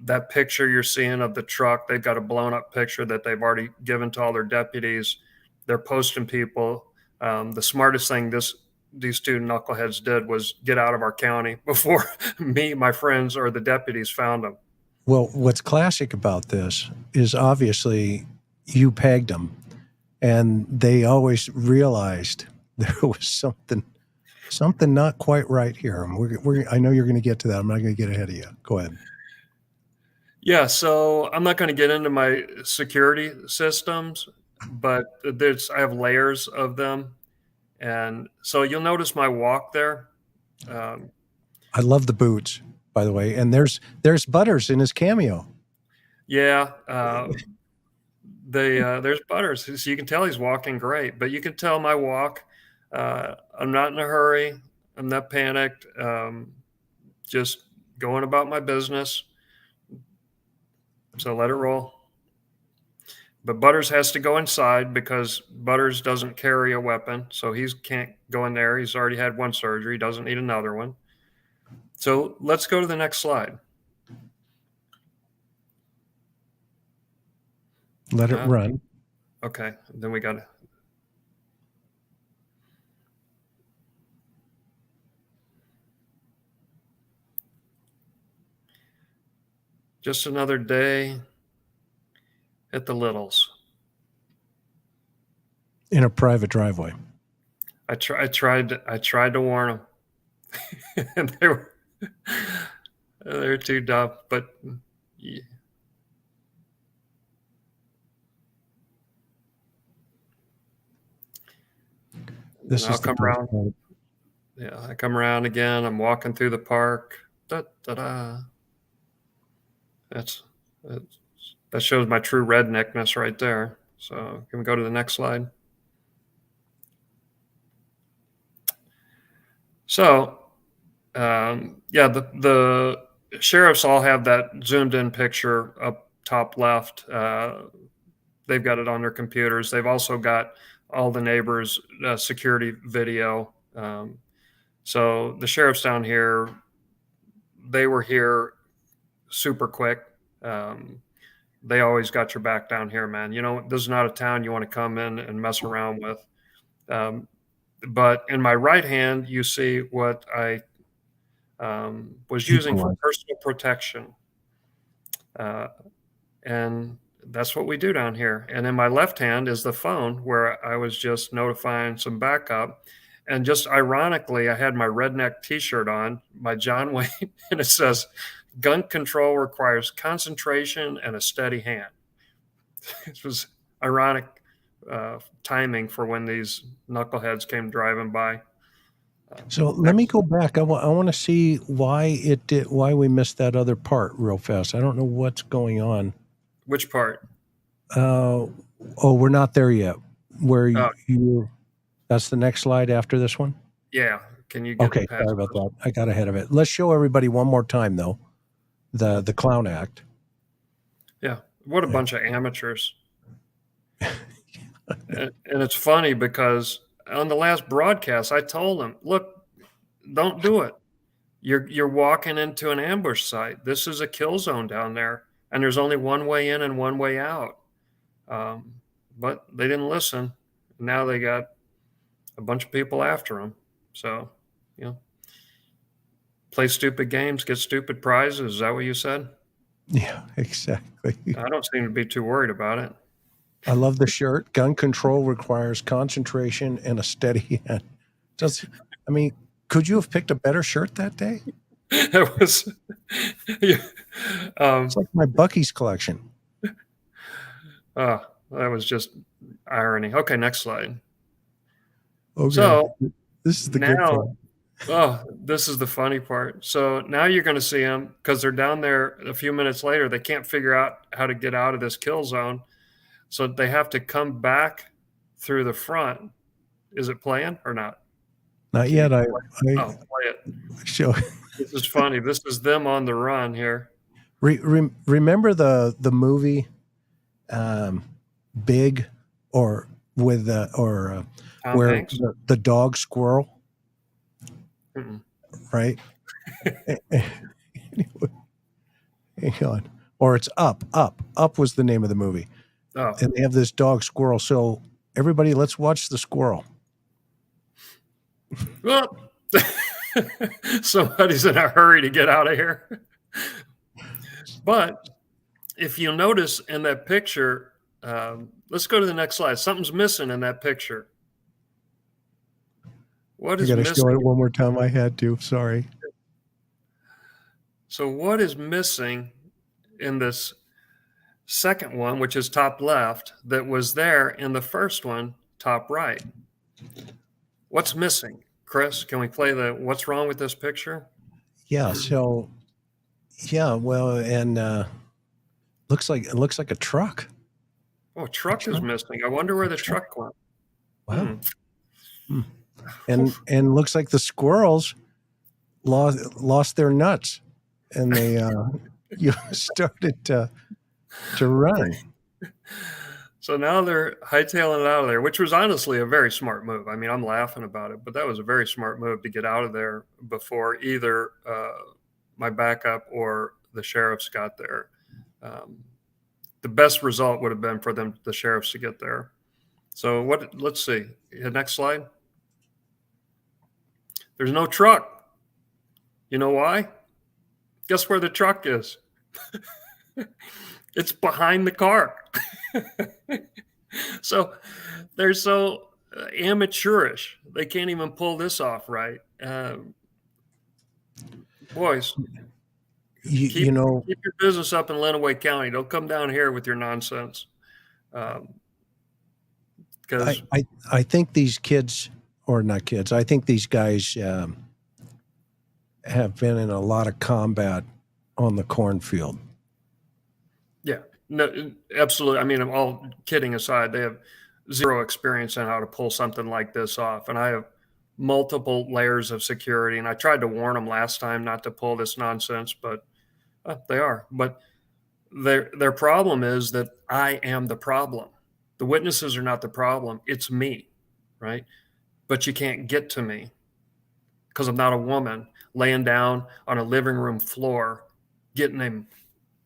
that picture you're seeing of the truck, they've got a blown up picture that they've already given to all their deputies. They're posting people. The smartest thing these two knuckleheads did was get out of our county before me, my friends, or the deputies found them. Well, what's classic about this is obviously you pegged them, and they always realized there was something not quite right here. I know you're going to get to that. I'm not going to get ahead of you. Go ahead. Yeah, so I'm not going to get into my security systems, but I have layers of them. And so you'll notice my walk there. I love the boots, by the way. And there's Butters in his cameo. Yeah, there's Butters. So you can tell he's walking great, but you can tell my walk. I'm not in a hurry. I'm not panicked. Just going about my business. So let it roll. But Butters has to go inside because Butters doesn't carry a weapon. So he can't go in there. He's already had one surgery. He doesn't need another one. So let's go to the next slide. Let it run. Okay. Then we got to. Just another day at the Littles. In a private driveway. I tried to warn them. And they're too dumb, but yeah. I'll come around. Yeah, I come around again. I'm walking through the park. That shows my true redneckness right there. So can we go to the next slide? So, the sheriffs all have that zoomed in picture up top left. They've got it on their computers. They've also got all the neighbors' security video. So the sheriffs down here, they were here super quick. They always got your back down here, man. You know, this is not a town you want to come in and mess around with. But in my right hand, you see what I was using for personal protection. And that's what we do down here. And in my left hand is the phone where I was just notifying some backup. And just ironically, I had my redneck T-shirt on, my John Wayne, and it says Gun control requires concentration and a steady hand. This was ironic timing for when these knuckleheads came driving by. So let me go back. I want to see why we missed that other part real fast. I don't know what's going on. Which part? We're not there yet. Where that's the next slide after this one? Yeah. Can you get okay, sorry about that. I got ahead of it. Let's show everybody one more time though. The clown act. Yeah. What a bunch of amateurs. And it's funny because on the last broadcast, I told them, look, don't do it. You're walking into an ambush site. This is a kill zone down there, and there's only one way in and one way out. But they didn't listen. Now they got a bunch of people after them. So, play stupid games, get stupid prizes. Is that what you said? Yeah, exactly. I don't seem to be too worried about it. I love the shirt. Gun control requires concentration and a steady hand. Could you have picked a better shirt that day? It was. It's like my Buc-ee's collection. That was just irony. Okay, next slide. Okay. So this is the good part. This is the funny part. So now you're going to see them because they're down there a few minutes later. They can't figure out how to get out of this kill zone. So they have to come back through the front. Is it playing or not? Not yet. Play it. Show. This is funny. This is them on the run here. Remember the movie Big where the dog squirrel? Mm-mm. Right? Anyway, hang on. Or it's Up. Up was the name of the movie. Oh. And they have this dog squirrel. So everybody, let's watch the squirrel. Well, somebody's in a hurry to get out of here. But if you'll notice in that picture, let's go to the next slide. Something's missing in that picture. What is missing? I got to show it one more time. I had to. Sorry. So what is missing in this second one, which is top left, that was there in the first one, top right? What's missing, Chris? Can we play what's wrong with this picture? Yeah. So, well, and looks like a truck. Oh, a truck is missing. I wonder where the truck went. Wow. And looks like the squirrels lost their nuts, and they started to run. So now they're hightailing it out of there, which was honestly a very smart move. I mean, I'm laughing about it, but that was a very smart move to get out of there before either my backup or the sheriffs got there. The best result would have been for the sheriffs to get there. So let's see. Next slide. There's no truck. You know why? Guess where the truck is? It's behind the car. So they're so amateurish. They can't even pull this off right. Boys, keep your business up in Lenawee County. Don't come down here with your nonsense. Because I think these kids, or not kids, I think these guys have been in a lot of combat on the cornfield. Yeah, no, absolutely. I mean, all kidding aside, they have zero experience in how to pull something like this off. And I have multiple layers of security. And I tried to warn them last time not to pull this nonsense, but they are. But their problem is that I am the problem. The witnesses are not the problem. It's me, right? But you can't get to me because I'm not a woman laying down on a living room floor getting a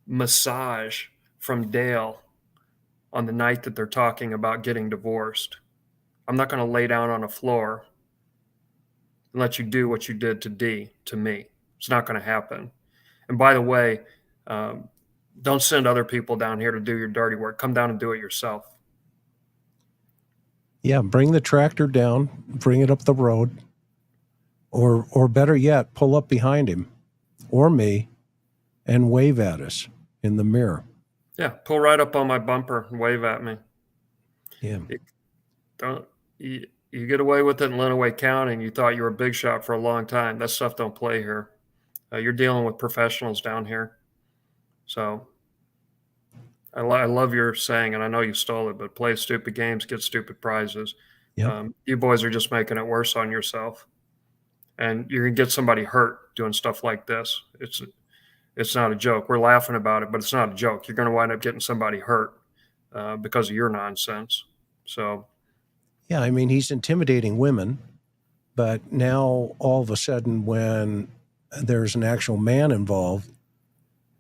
massage from Dale on the night that they're talking about getting divorced. I'm not going to lay down on a floor and let you do what you did to Dee to me. It's not going to happen. And by the way, don't send other people down here to do your dirty work. Come down and do it yourself. Yeah, bring the tractor down, bring it up the road, or better yet, pull up behind him or me and wave at us in the mirror. Yeah, pull right up on my bumper and wave at me. Yeah. You get away with it in Lenawee County, and you thought you were a big shot for a long time. That stuff don't play here. You're dealing with professionals down here. So I love your saying, and I know you stole it, but play stupid games, get stupid prizes. Yep. You boys are just making it worse on yourself. And you're going to get somebody hurt doing stuff like this. It's not a joke. We're laughing about it, but it's not a joke. You're going to wind up getting somebody hurt because of your nonsense. So, yeah, I mean, he's intimidating women, but now all of a sudden, when there's an actual man involved,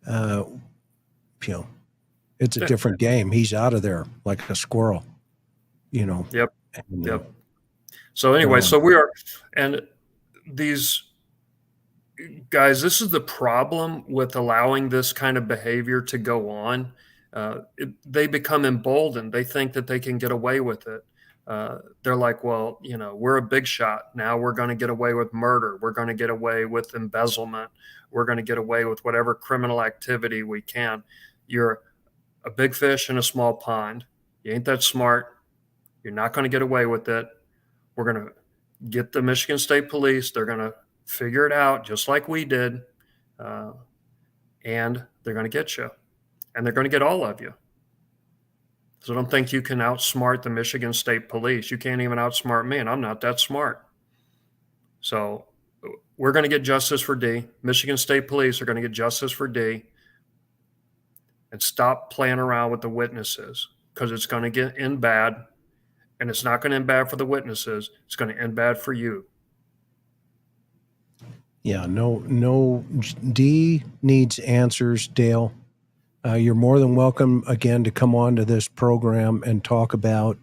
it's a different game. He's out of there like a squirrel, Yep. And, yep. So anyway, so we are, and these guys, this is the problem with allowing this kind of behavior to go on. They become emboldened. They think that they can get away with it. They're like, well, we're a big shot. Now we're going to get away with murder. We're going to get away with embezzlement. We're going to get away with whatever criminal activity we can. You're a big fish in a small pond. You ain't that smart. You're not going to get away with it. We're going to get the Michigan State Police. They're going to figure it out just like we did. And they're going to get you. And they're going to get all of you. So don't think you can outsmart the Michigan State Police. You can't even outsmart me, and I'm not that smart. So we're going to get justice for Dee. Michigan State Police are going to get justice for Dee. And stop playing around with the witnesses, because it's going to end bad. And it's not going to end bad for the witnesses. It's going to end bad for you. Yeah, no. Dee needs answers, Dale. You're more than welcome again to come on to this program and talk about,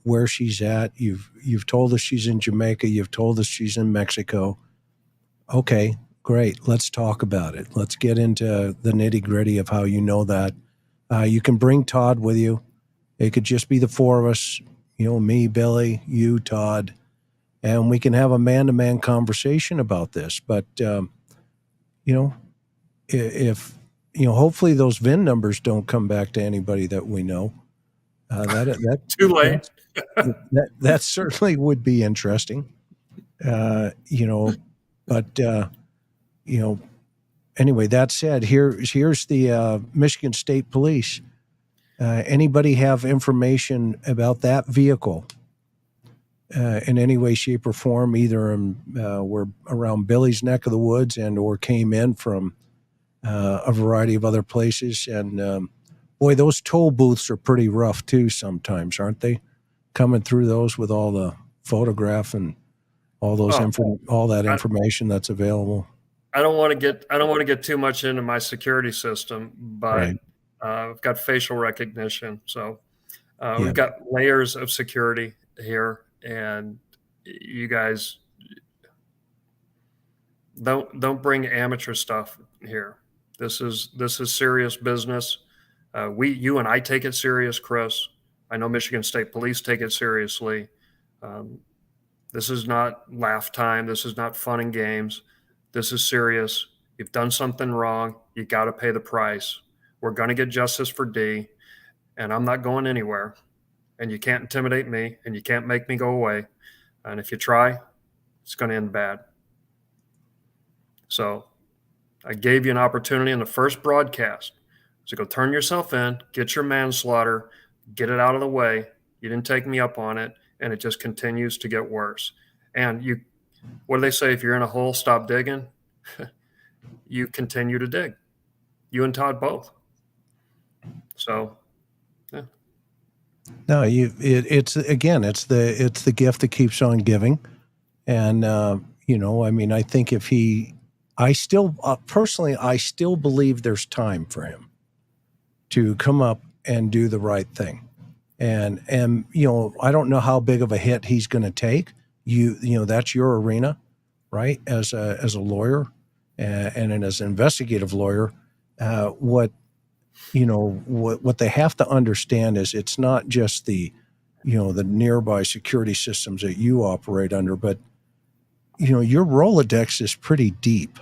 where she's at. You've told us she's in Jamaica. You've told us she's in Mexico. Okay, great. Let's talk about it. Let's get into the nitty-gritty of how you know that. You can bring Todd with you. It could just be the four of us, me, Billy, you, Todd, and we can have a man-to-man conversation about this. But, if hopefully those VIN numbers don't come back to anybody that we know. That Too late. That certainly would be interesting. Anyway, that said, here's the Michigan State Police. Anybody have information about that vehicle in any way, shape, or form? Either we're around Billy's neck of the woods or came in from a variety of other places. And boy, those toll booths are pretty rough too sometimes, aren't they? Coming through those with all the photograph and all those all that information that's available. I don't want to get too much into my security system, but right. I've got facial recognition, so we've got layers of security here, and you guys don't bring amateur stuff here. This is serious business. You and I take it serious, Chris. I know Michigan State Police take it seriously. This is not laugh time. This is not fun and games. This is serious. You've done something wrong. You got to pay the price. We're going to get justice for Dee, and I'm not going anywhere. And you can't intimidate me, and you can't make me go away. And if you try, it's going to end bad. So I gave you an opportunity in the first broadcast. So go turn yourself in, get your manslaughter, get it out of the way. You didn't take me up on it, and it just continues to get worse. And what do they say? If you're in a hole, stop digging. You continue to dig. You and Todd both. So, yeah. No, it's the gift that keeps on giving. And, I think I still believe there's time for him to come up and do the right thing. And I don't know how big of a hit he's going to take. That's your arena, right? As a lawyer and as an investigative lawyer, what they have to understand is it's not just the nearby security systems that you operate under, but your Rolodex is pretty deep.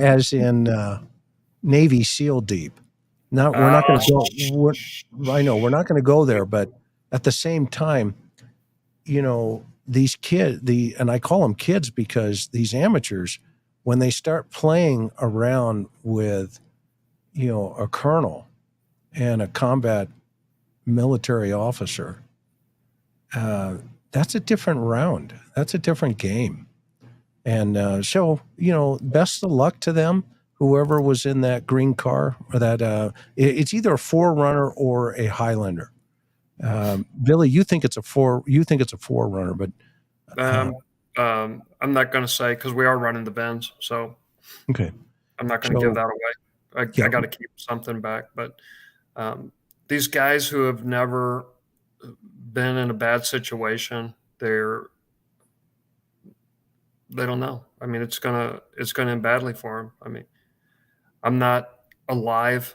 as in Navy SEAL deep. Now we're not going to go. I know we're not going to go there, but at the same time, these kids, and I call them kids because these amateurs, when they start playing around with, a colonel and a combat military officer, that's a different round. That's a different game. And so, best of luck to them. Whoever was in that green car, or that it's either a Forerunner or a Highlander. Billy, you think it's a Forerunner, but I'm not going to say because we are running the Benz, so okay, I'm not going to give that away. I got to keep something back. But these guys who have never been in a bad situation, they don't know. I mean, it's gonna end badly for them. I mean, I'm not alive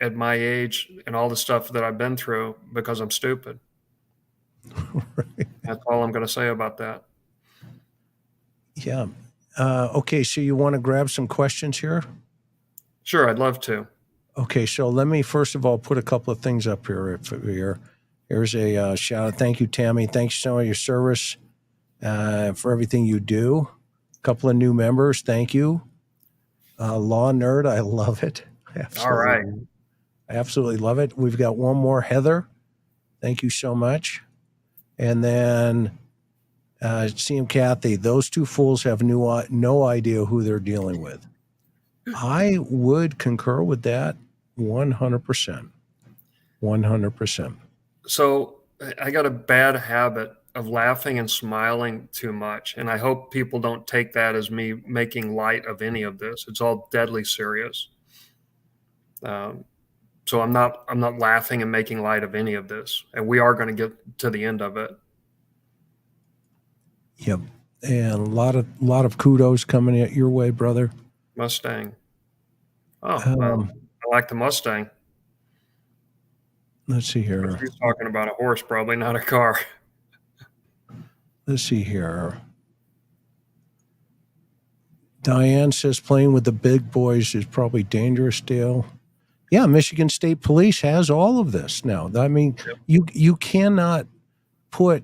at my age and all the stuff that I've been through because I'm stupid. Right. That's all I'm going to say about that. Yeah. Okay. So you want to grab some questions here? Sure. I'd love to. Okay. So let me first of all put a couple of things up here. Here's a shout out. Thank you, Tammy. Thanks so much for your service, for everything you do. A couple of new members. Thank you. Law Nerd. I love it. All right. I absolutely love it. We've got one more, Heather. Thank you so much. And then CM Kathy, those two fools have no idea who they're dealing with. I would concur with that 100%. 100%. So I got a bad habit of laughing and smiling too much. And I hope people don't take that as me making light of any of this. It's all deadly serious. So I'm not laughing and making light of any of this. And we are going to get to the end of it. Yep. And a lot of kudos coming at your way, brother. Mustang. Oh, I like the Mustang. Let's see here. He's talking about a horse, probably not a car. Let's see here. Diane says playing with the big boys is probably dangerous, Dale. Yeah, Michigan State Police has all of this now. I mean, yep. You cannot put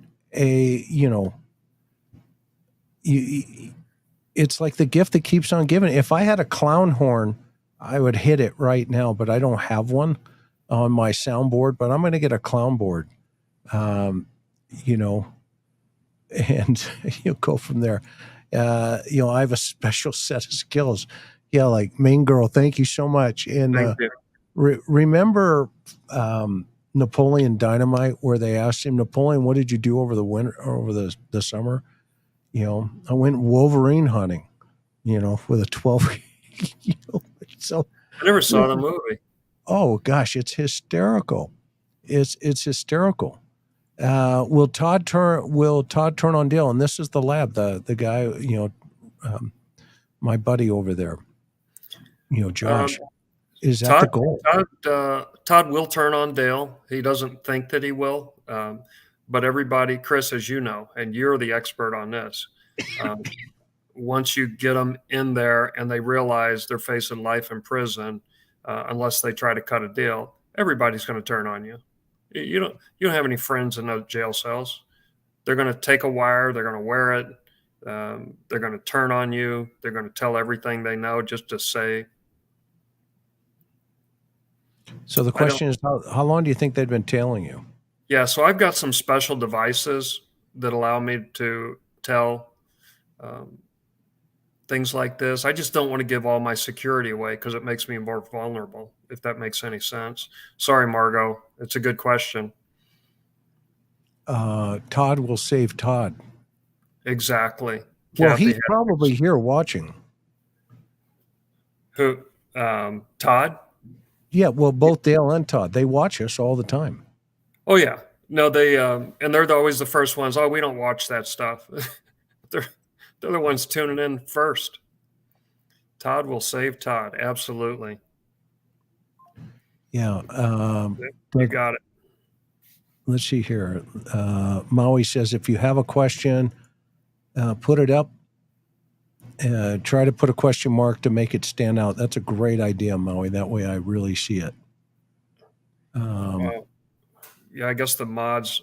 it's like the gift that keeps on giving. If I had a clown horn, I would hit it right now, but I don't have one on my soundboard, but I'm going to get a clown board, and go from there. I have a special set of skills. Yeah, like Main Girl, thank you so much. And remember Napoleon Dynamite, where they asked him, Napoleon, what did you do over the winter, over the summer? I went Wolverine hunting, with a 12. So I never saw the movie. Oh gosh, it's hysterical. It's hysterical. Will Todd turn on Dale? And this is the lab, the guy, my buddy over there, Josh. Is that the goal? Todd will turn on Dale. He doesn't think that he will. But everybody, Chris, as you know, and you're the expert on this, once you get them in there and they realize they're facing life in prison, unless they try to cut a deal, everybody's going to turn on you. You don't have any friends in those jail cells. They're going to take a wire. They're going to wear it. They're going to turn on you. They're going to tell everything they know just to say. So the question is, how long do you think they've been tailing you? Yeah, so I've got some special devices that allow me to tell things like this. I just don't want to give all my security away because it makes me more vulnerable, if that makes any sense. Sorry, Margot. It's a good question. Todd will save Todd. Exactly. Well, Kathy, he's probably here watching. Who? Todd? Yeah, well, both Dale and Todd, they watch us all the time. Oh, yeah. No, they and they're always the first ones. Oh, we don't watch that stuff. they're the ones tuning in first. Todd will save Todd. Absolutely. Yeah. You got it. Let's see here. Maui says, if you have a question, put it up Try to put a question mark to make it stand out. That's a great idea, Maui. That way I really see it. Yeah, I guess the mods,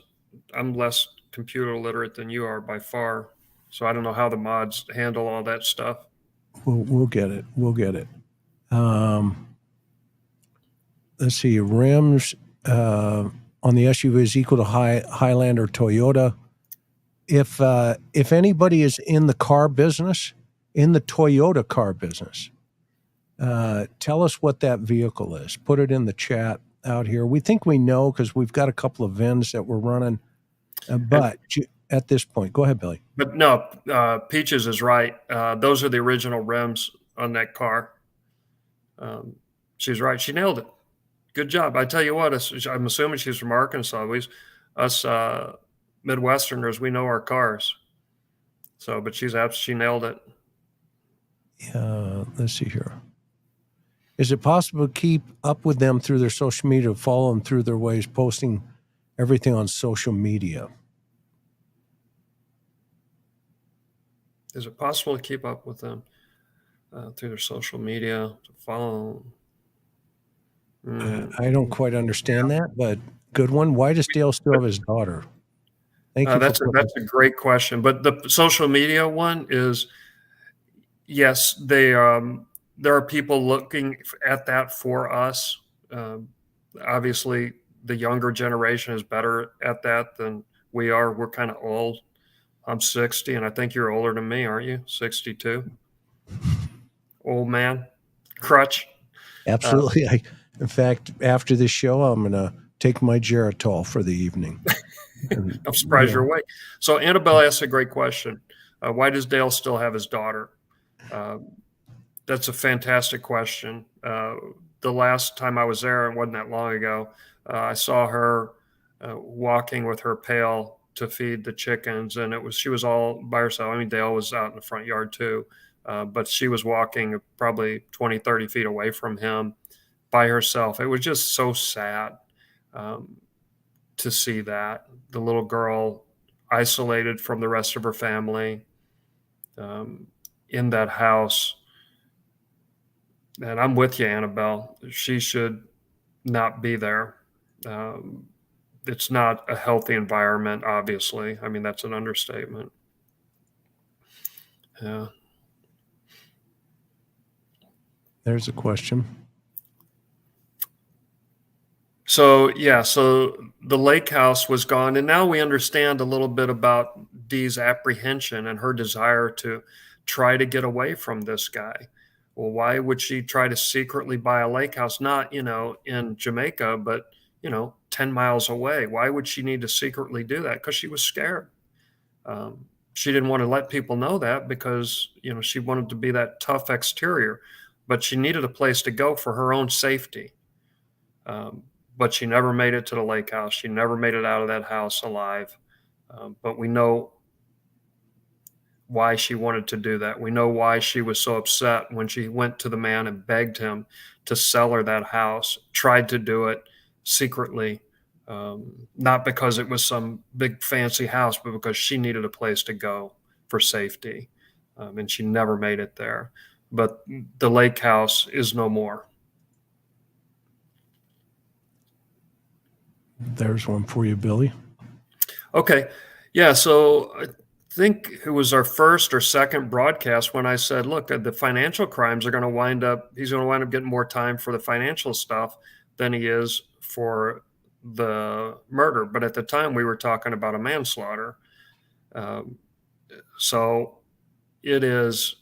I'm less computer literate than you are by far. So I don't know how the mods handle all that stuff. We'll get it. We'll get it. Let's see. Rims on the SUV is equal to Highlander Toyota. If anybody is in the car business, in the Toyota car business, tell us what that vehicle is. Put it in the chat out here. We think we know because we've got a couple of VINs that we're running. But at this point, go ahead, Billy. But no, Peaches is right. Those are the original rims on that car. She's right. She nailed it. Good job. I tell you what, I'm assuming she's from Arkansas. Us Midwesterners, we know our cars. So, but she nailed it. Let's see here. Is it possible to keep up with them through their social media, follow them through their ways, posting everything on social media? Is it possible to keep up with them through their social media, to follow them? I don't quite understand that, but good one. Why does Dale still have his daughter? Thank you. That's a great question. But the social media one is, yes, there are people looking at that for us. Obviously, the younger generation is better at that than we are. We're kind of old. I'm 60, and I think you're older than me, aren't you? 62. Old man. Crutch. Absolutely. In fact, after this show, I'm going to take my Geritol for the evening. I'm surprised you're awake. So Annabelle asked a great question. Why does Dale still have his daughter? That's a fantastic question. The last time I was there, it wasn't that long ago, I saw her walking with her pail to feed the chickens, and she was all by herself. I mean, Dale was out in the front yard too, but she was walking probably 20, 30 feet away from him by herself. It was just so sad to see that. The little girl isolated from the rest of her family in that house. And I'm with you, Annabelle. She should not be there. It's not a healthy environment, obviously. I mean, that's an understatement. Yeah. There's a question. So the lake house was gone, and now we understand a little bit about Dee's apprehension and her desire to try to get away from this guy. Well, why would she try to secretly buy a lake house? Not, in Jamaica, but, 10 miles away. Why would she need to secretly do that? Because she was scared. She didn't want to let people know that because, she wanted to be that tough exterior, but she needed a place to go for her own safety. But she never made it to the lake house. She never made it out of that house alive. But we know why she wanted to do that. We know why she was so upset when she went to the man and begged him to sell her that house, tried to do it secretly, not because it was some big fancy house, but because she needed a place to go for safety. And she never made it there. But the lake house is no more. There's one for you, Billy. Okay. Yeah. So I think it was our first or second broadcast when I said, look, the financial crimes are going to he's going to wind up getting more time for the financial stuff than he is for the murder. But at the time we were talking about a manslaughter. So it is,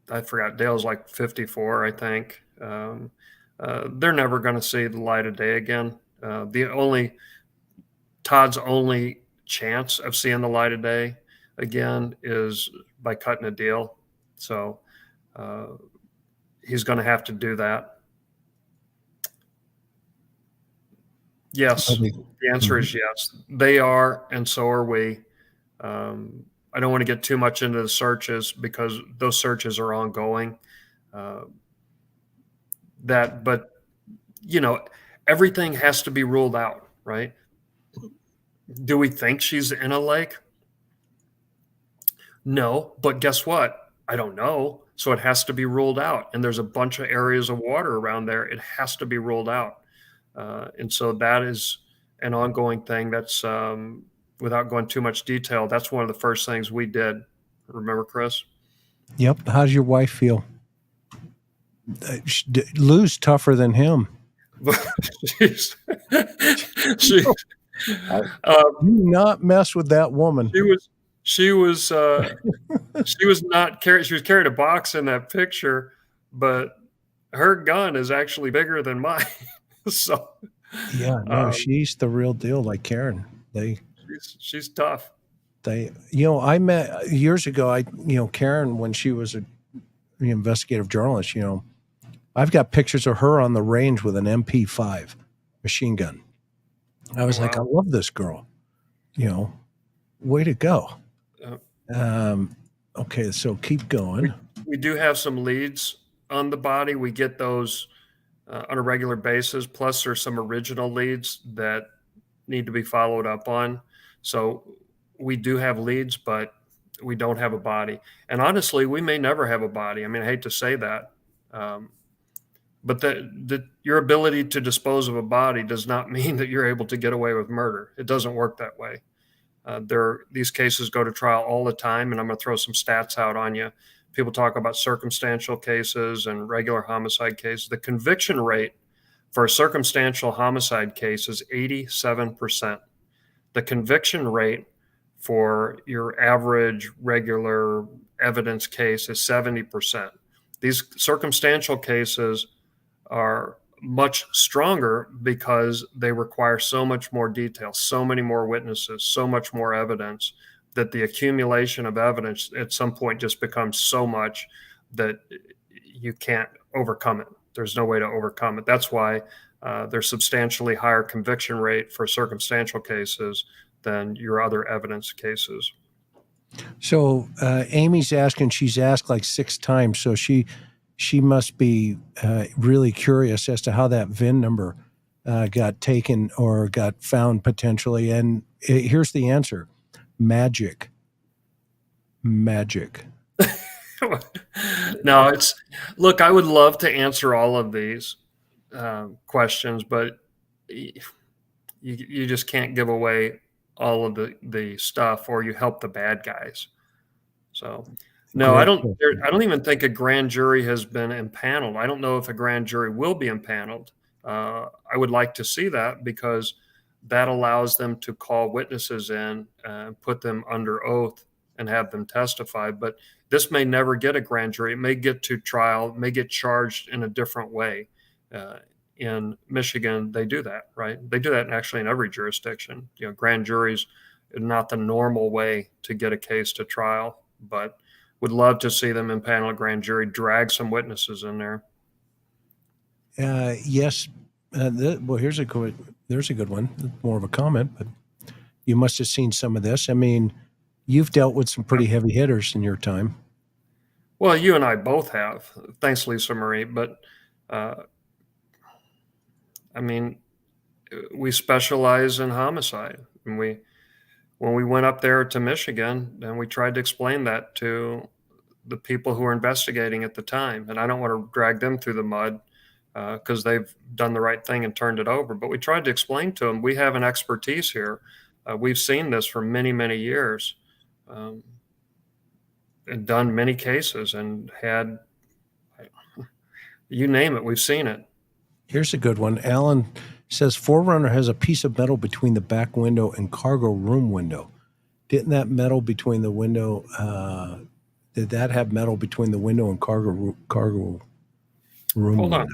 I forgot, Dale's like 54, I think. They're never going to see the light of day again. Todd's only chance of seeing the light of day again is by cutting a deal. So he's going to have to do that. Yes. The answer is yes. They are, and so are we. I don't want to get too much into the searches because those searches are ongoing. But everything has to be ruled out, right? Do we think she's in a lake? No, but guess what? I don't know. So it has to be ruled out. And there's a bunch of areas of water around there. It has to be ruled out. And so that is an ongoing thing. That's, without going too much detail, that's one of the first things we did. Remember, Chris? Yep. How does your wife feel? Lou's tougher than him. she's, she, Do not mess with that woman. she was not carrying. She was carrying a box in that picture, but her gun is actually bigger than mine. So yeah, no, she's the real deal. Like Karen, she's tough. I met years ago. Karen, when she was an investigative journalist, I've got pictures of her on the range with an MP5 machine gun. I was like, I love this girl. Way to go. Okay, so keep going. We do have some leads on the body. We get those on a regular basis. Plus, there's some original leads that need to be followed up on. So we do have leads, but we don't have a body. And honestly, we may never have a body. I mean, I hate to say that. But your ability to dispose of a body does not mean that you're able to get away with murder. It doesn't work that way. These cases go to trial all the time, and I'm going to throw some stats out on you. People talk about circumstantial cases and regular homicide cases. The conviction rate for a circumstantial homicide case is 87%. The conviction rate for your average regular evidence case is 70%. These circumstantial cases are much stronger because they require so much more detail, so many more witnesses, so much more evidence, that the accumulation of evidence at some point just becomes so much that you can't overcome it. There's no way to overcome it. That's why there's substantially higher conviction rate for circumstantial cases than your other evidence cases. So Amy's asking, she's asked like 6 times, so she must be really curious as to how that VIN number got taken or got found potentially. And here's the answer. Magic. No, look, I would love to answer all of these questions, but you just can't give away all of the stuff, or you help the bad guys. So no, I don't even think a grand jury has been impaneled. I don't know if a grand jury will be impaneled. I would like to see that, because that allows them to call witnesses in, put them under oath, and have them testify. But this may never get a grand jury. It may get to trial, may get charged in a different way. In Michigan, they do that, right? They do that actually in every jurisdiction. Grand juries are not the normal way to get a case to trial, but would love to see them impanel a grand jury, drag some witnesses in there. Yes. Well, there's a good one. More of a comment, but you must have seen some of this. I mean, you've dealt with some pretty heavy hitters in your time. Well, you and I both have. Thanks, Lisa Marie. But I mean, we specialize in homicide. And when we went up there to Michigan, and we tried to explain that to the people who were investigating at the time. And I don't want to drag them through the mud, because they've done the right thing and turned it over. But we tried to explain to them, we have an expertise here. We've seen this for many, many years, and done many cases, and had, you name it, we've seen it. Here's a good one. Alan says, Forerunner has a piece of metal between the back window and cargo room window. Didn't that metal between the window, did that have metal between the window and cargo room Hold window? on.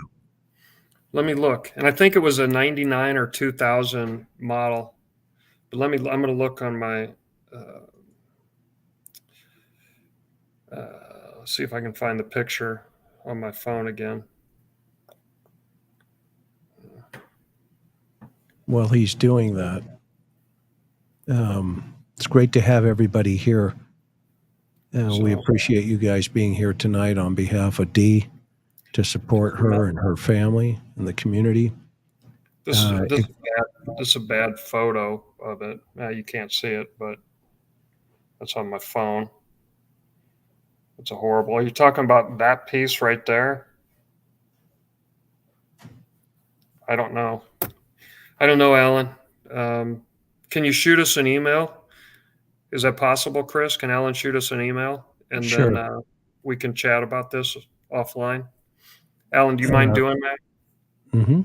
Let me look. And I think it was a 99 or 2000 model. But I'm going to look on my, see if I can find the picture on my phone again. While he's doing that, it's great to have everybody here. We appreciate you guys being here tonight on behalf of Dee, to support her and her family and the community. This is a bad photo of it. You can't see it, but that's on my phone. It's a horrible. Are you talking about that piece right there? I don't know. I don't know, Alan. Can you shoot us an email? Is that possible, Chris? Can Alan shoot us an email and then Sure. we can chat about this offline? Alan, do you mind doing that? Mm-hmm.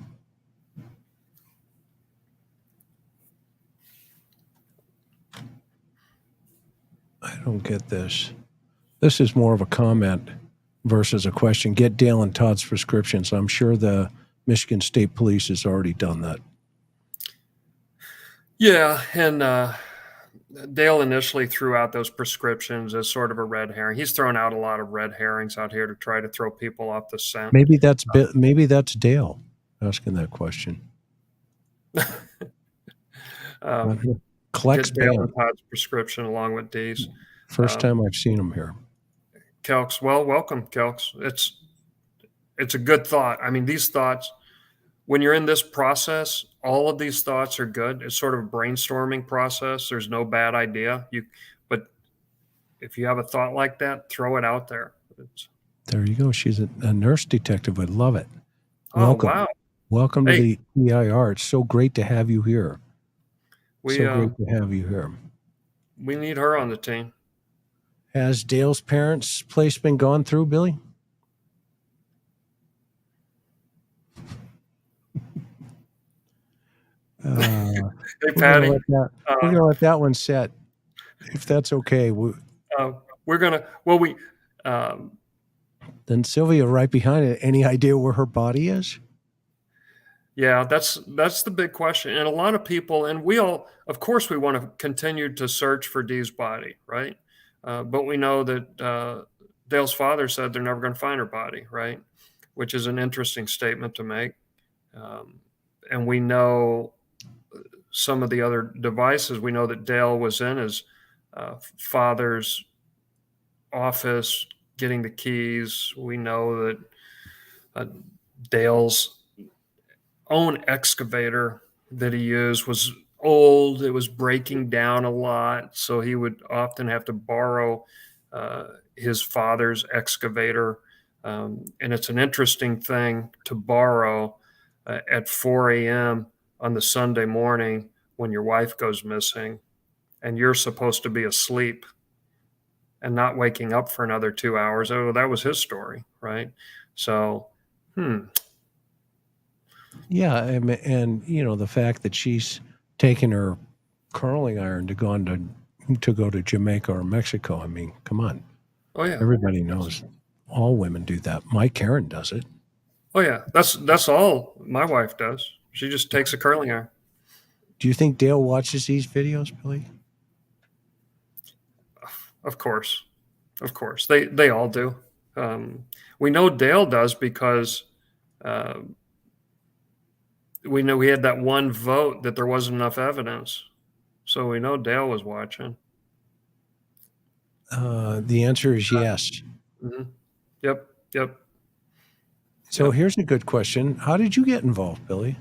I don't get this. This is more of a comment versus a question. Get Dale and Todd's prescriptions. I'm sure the Michigan State Police has already done that. Yeah, and Dale initially threw out those prescriptions as sort of a red herring. He's thrown out a lot of red herrings out here to try to throw people off the scent. Maybe that's Dale asking that question. Get Dale and Todd's prescription along with Dee's. First time I've seen him here. Kelks, well, welcome, Kelks. It's a good thought. I mean, these thoughts, when you're in this process, all of these thoughts are good. It's sort of a brainstorming process. There's no bad idea. But if you have a thought like that, throw it out there. There you go. She's a nurse detective. I love it. Welcome. Oh, wow. Welcome to the TIR. It's so great to have you here. Great to have you here. We need her on the team. Has Dale's parents' place been gone through, Billy? Hey, Patty. We're going to let that one set, if that's okay. Then Sylvia right behind it. Any idea where her body is? Yeah, that's the big question. And a lot of people, and we all, of course, we want to continue to search for Dee's body, right? But we know that Dale's father said they're never going to find her body, right? Which is an interesting statement to make. And we know some of the other devices. We know that Dale was in his father's office getting the keys. We know that Dale's own excavator that he used was old. It was breaking down a lot, so he would often have to borrow his father's excavator. And it's an interesting thing to borrow at 4 a.m. on the Sunday morning when your wife goes missing and you're supposed to be asleep and not waking up for another 2 hours. Oh, that was his story, right? So, Yeah, and you know, the fact that she's taken her curling iron to go to Jamaica or Mexico. I mean, come on. Oh yeah. Everybody knows. All women do that. My Karen does it. Oh yeah, that's all my wife does. She just takes a curling iron. Do you think Dale watches these videos, Billy? Of course. They all do. We know Dale does because we know we had that one vote that there wasn't enough evidence. So we know Dale was watching. The answer is yes. Mm-hmm. Yep. So here's a good question. How did you get involved, Billy?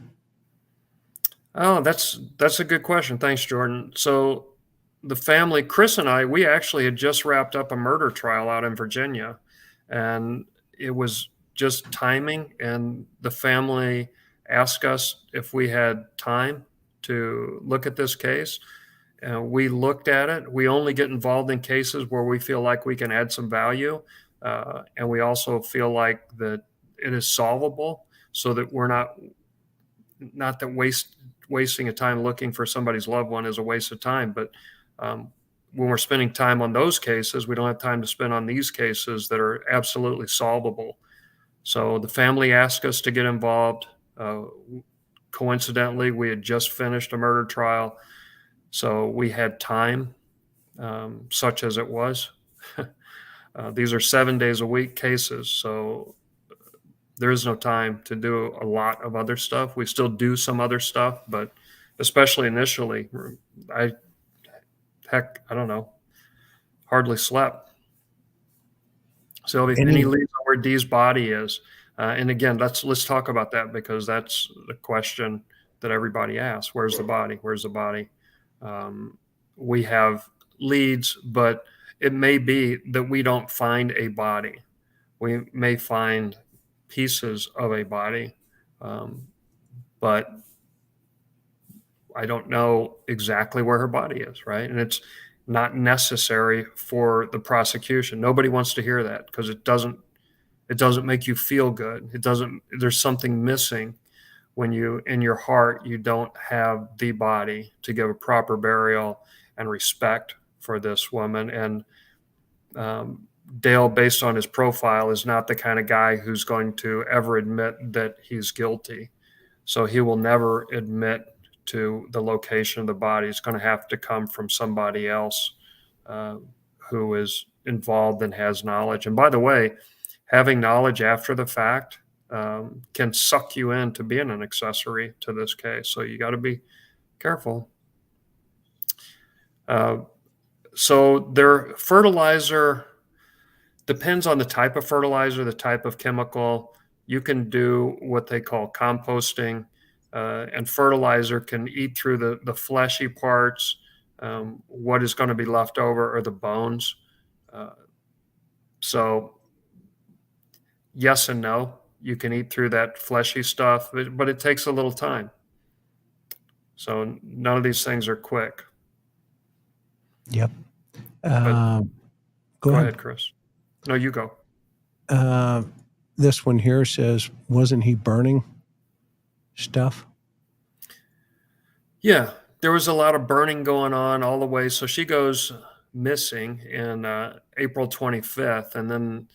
Oh, that's a good question. Thanks, Jordan. So the family, Chris and I, we actually had just wrapped up a murder trial out in Virginia, and it was just timing. And the family asked us if we had time to look at this case. And we looked at it. We only get involved in cases where we feel like we can add some value. And we also feel like that it is solvable, so that we're not that wasting a time looking for somebody's loved one is a waste of time. But when we're spending time on those cases, we don't have time to spend on these cases that are absolutely solvable. So the family asked us to get involved. Coincidentally, we had just finished a murder trial, so we had time, such as it was. These are 7 days a week cases, so there is no time to do a lot of other stuff. We still do some other stuff, but especially initially, I don't know, hardly slept. Sylvie, any leads on where Dee's body is? And again, let's talk about that, because that's the question that everybody asks. Where's the body? Where's the body? We have leads, but it may be that we don't find a body. We may find pieces of a body, but I don't know exactly where her body is, right? And it's not necessary for the prosecution. Nobody wants to hear that because it doesn't make you feel good. There's something missing when in your heart, you don't have the body to give a proper burial and respect for this woman. And Dale, based on his profile, is not the kind of guy who's going to ever admit that he's guilty. So he will never admit to the location of the body. It's going to have to come from somebody else who is involved and has knowledge. And by the way, having knowledge after the fact can suck you into being an accessory to this case. So you got to be careful. So their fertilizer depends on the type of fertilizer, the type of chemical. You can do what they call composting, and fertilizer can eat through the fleshy parts. What is going to be left over are the bones. So yes and no. You can eat through that fleshy stuff, but it takes a little time. So none of these things are quick. Yep. Go ahead, Chris. No, you go. This one here says, wasn't he burning stuff? Yeah, there was a lot of burning going on all the way. So she goes missing in April 25th, and then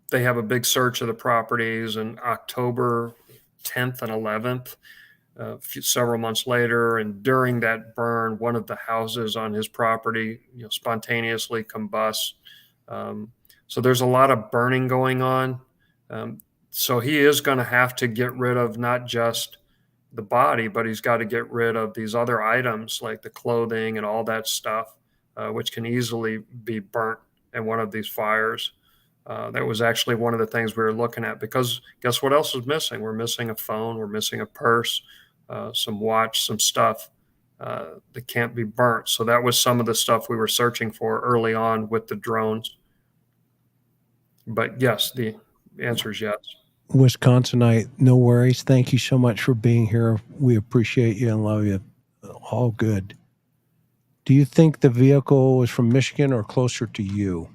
they have a big search of the properties in October 10th and 11th, several months later. And during that burn, one of the houses on his property spontaneously combusts. So there's a lot of burning going on. So he is going to have to get rid of not just the body, but he's got to get rid of these other items like the clothing and all that stuff, which can easily be burnt in one of these fires. That was actually one of the things we were looking at, because guess what else is missing? We're missing a phone, we're missing a purse, some watch, some stuff that can't be burnt. So that was some of the stuff we were searching for early on with the drones. But yes, the answer is yes. Wisconsinite, no worries. Thank you so much for being here. We appreciate you and love you. All good. Do you think the vehicle was from Michigan or closer to you?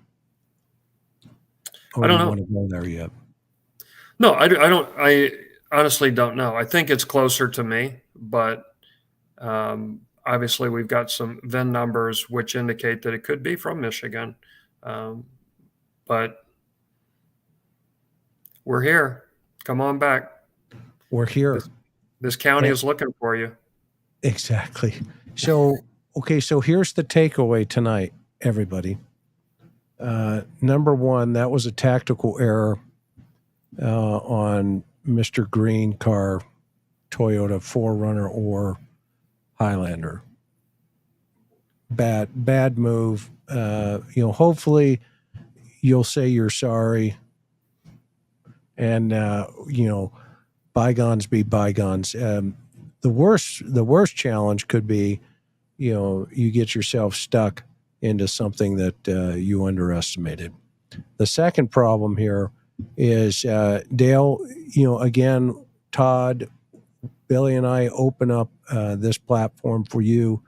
Or I don't know. Want to go there yet? No, I don't. I honestly don't know. I think it's closer to me, but obviously we've got some VIN numbers which indicate that it could be from Michigan. But we're here. Come on back. We're here. This county is looking for you. Exactly. So, okay, so here's the takeaway tonight, everybody. Number one, that was a tactical error on Mr. Green car, Toyota 4Runner or Highlander. Bad move. Hopefully you'll say you're sorry, and bygones be bygones. The worst challenge could be, you get yourself stuck into something that you underestimated. The second problem here is Dale. Again, Todd, Billy, and I open up this platform for you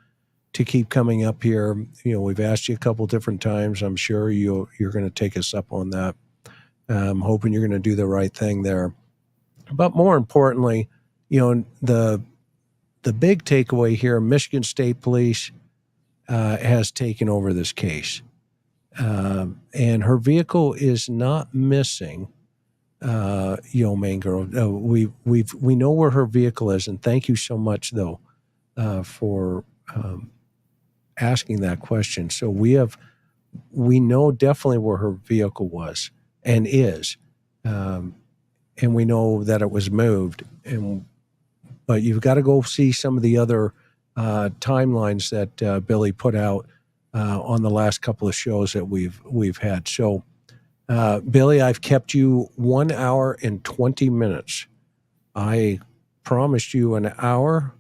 to keep coming up here. We've asked you a couple different times. I'm sure you're going to take us up on that. I'm hoping you're going to do the right thing there. But more importantly, the big takeaway here, Michigan State Police has taken over this case. And her vehicle is not missing, main girl. We know where her vehicle is, and thank you so much, though, for asking that question. So we know definitely where her vehicle was and is, and we know that it was moved. But you've got to go see some of the other timelines that Billy put out on the last couple of shows that we've had. So, Billy, I've kept you 1 hour and 20 minutes. I promised you an hour,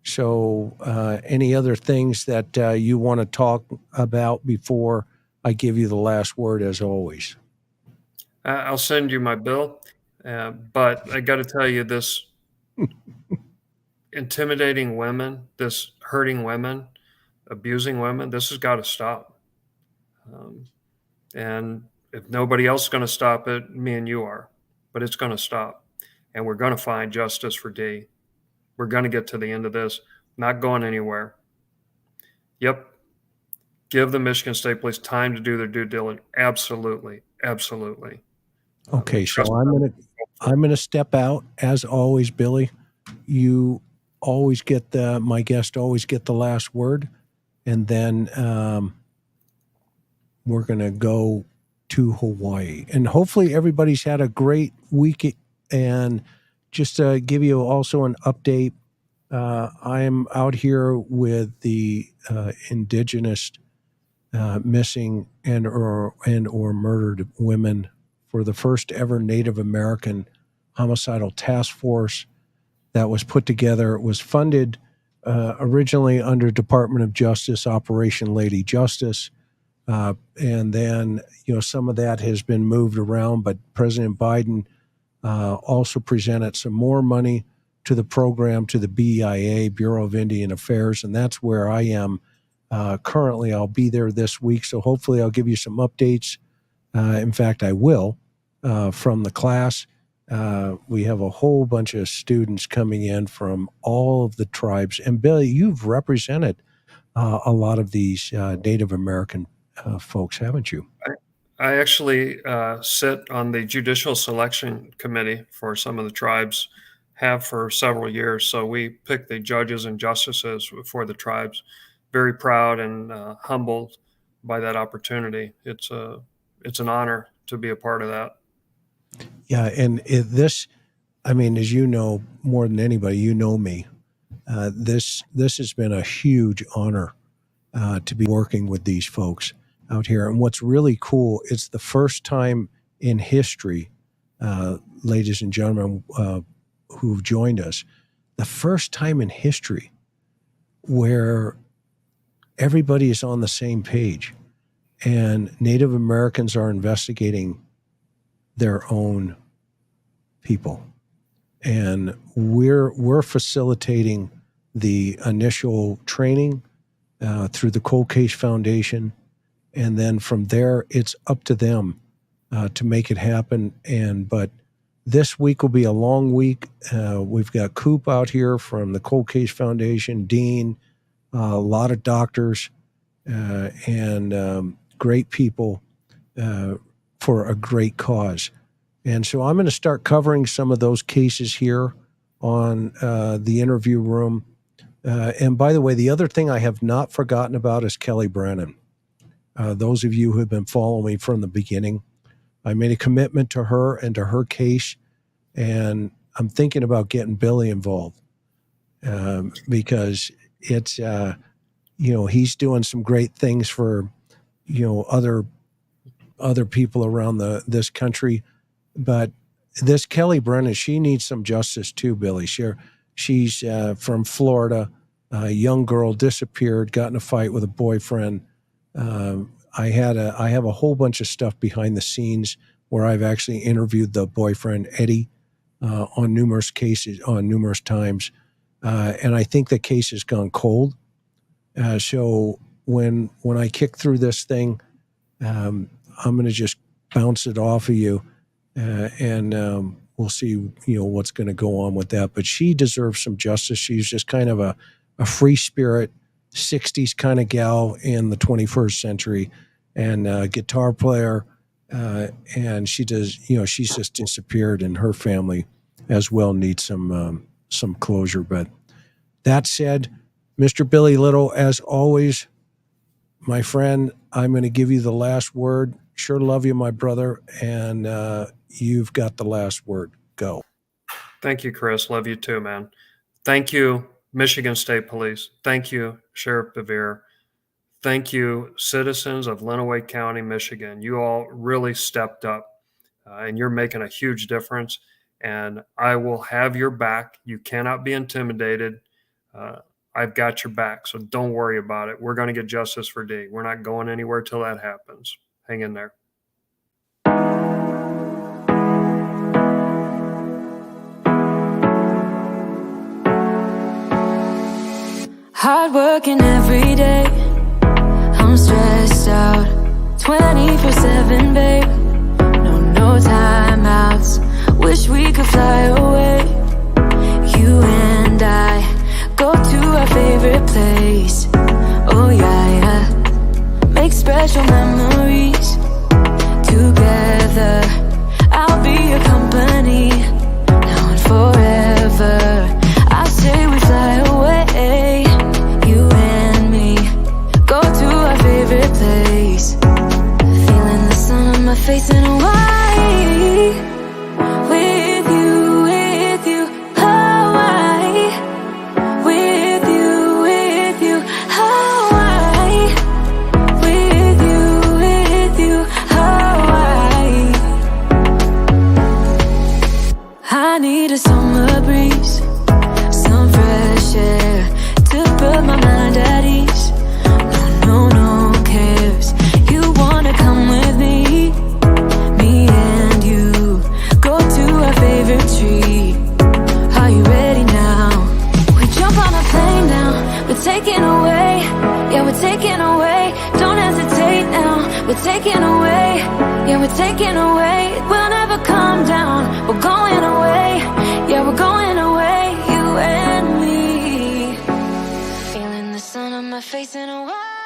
So any other things that you want to talk about before I give you the last word, as always? I'll send you my bill, but I got to tell you, this intimidating women, this hurting women, abusing women, this has got to stop. And if nobody else is going to stop it, me and you are, but it's going to stop. And we're going to find justice for Dee. We're going to get to the end of this, not going anywhere. Yep. Give the Michigan State Police time to do their due diligence. Absolutely. Absolutely. Okay, so I'm gonna step out as always, Billy. You always get my guest always get the last word, and then we're gonna go to Hawaii, and hopefully everybody's had a great week. And just to give you also an update, I'm out here with the indigenous missing and or murdered women for the first ever Native American homicidal task force that was put together. It was funded originally under Department of Justice Operation Lady Justice, and then some of that has been moved around. But President Biden also presented some more money to the program, to the BIA, Bureau of Indian Affairs, and that's where I am currently. I'll be there this week, so hopefully I'll give you some updates. In fact, I will, from the class. We have a whole bunch of students coming in from all of the tribes. And Billy, you've represented a lot of these Native American folks, haven't you? I actually sit on the Judicial Selection Committee for some of the tribes, have for several years. So we pick the judges and justices for the tribes. Very proud and humbled by that opportunity. It's an honor to be a part of that. Yeah, and this, I mean, as you know more than anybody, you know me. This has been a huge honor to be working with these folks out here. And what's really cool, it's the first time in history, ladies and gentlemen who've joined us, the first time in history where everybody is on the same page and Native Americans are investigating their own people. And we're facilitating the initial training through the Cold Case Foundation. And then from there, it's up to them to make it happen. But this week will be a long week. We've got Coop out here from the Cold Case Foundation, Dean, a lot of doctors, and great people for a great cause. And so I'm going to start covering some of those cases here on the interview room. And by the way, the other thing I have not forgotten about is Kelly Brennan. Those of you who have been following me from the beginning, I made a commitment to her and to her case, and I'm thinking about getting Billy involved because it's, he's doing some great things for, other people around this country. But this Kelly Brennan, she needs some justice too, Billy. She's from Florida, a young girl, disappeared, got in a fight with a boyfriend. I have a whole bunch of stuff behind the scenes where I've actually interviewed the boyfriend, Eddie, on numerous cases, on numerous times. And I think the case has gone cold. So when I kick through this thing, I'm going to just bounce it off of you. And we'll see, what's going to go on with that. But she deserves some justice. She's just kind of a free spirit, 60s kind of gal in the 21st century, and guitar player. And she does, she's just disappeared, and her family as well needs some closure. But that said, Mr. Billy Little, as always, my friend, I'm going to give you the last word. Sure love you, my brother, and you've got the last word. Go. Thank you, Chris. Love you too, man. Thank you, Michigan State Police. Thank you, Sheriff Bevere. Thank you, citizens of Lenawee County, Michigan. You all really stepped up, and you're making a huge difference. And I will have your back. You cannot be intimidated. I've got your back, so don't worry about it. We're going to get justice for Dee. We're not going anywhere till that happens. Hang in there. Hard working every day, I'm stressed out 24/7, babe. No timeouts, wish we could fly away. You and I go to our favorite place. Oh yeah, make special memories together. I'll be your company now and forever. I say we fly away, you and me, go to our favorite place. Feeling the sun on my face in Hawaii. With you, Hawaii. With you, Hawaii. With you, Hawaii. I need a summer breeze, some fresh air to put my mind at ease. No cares. You wanna come with me? Me and you go to our favorite tree. Are you ready now? We jump on a plane now. We're taking away. Yeah, we're taking away. Don't hesitate now. We're taking away. Yeah, we're taking away. We'll never come down. We're going away. Yeah, we're going away. You and me. Feeling the sun on my face in a while.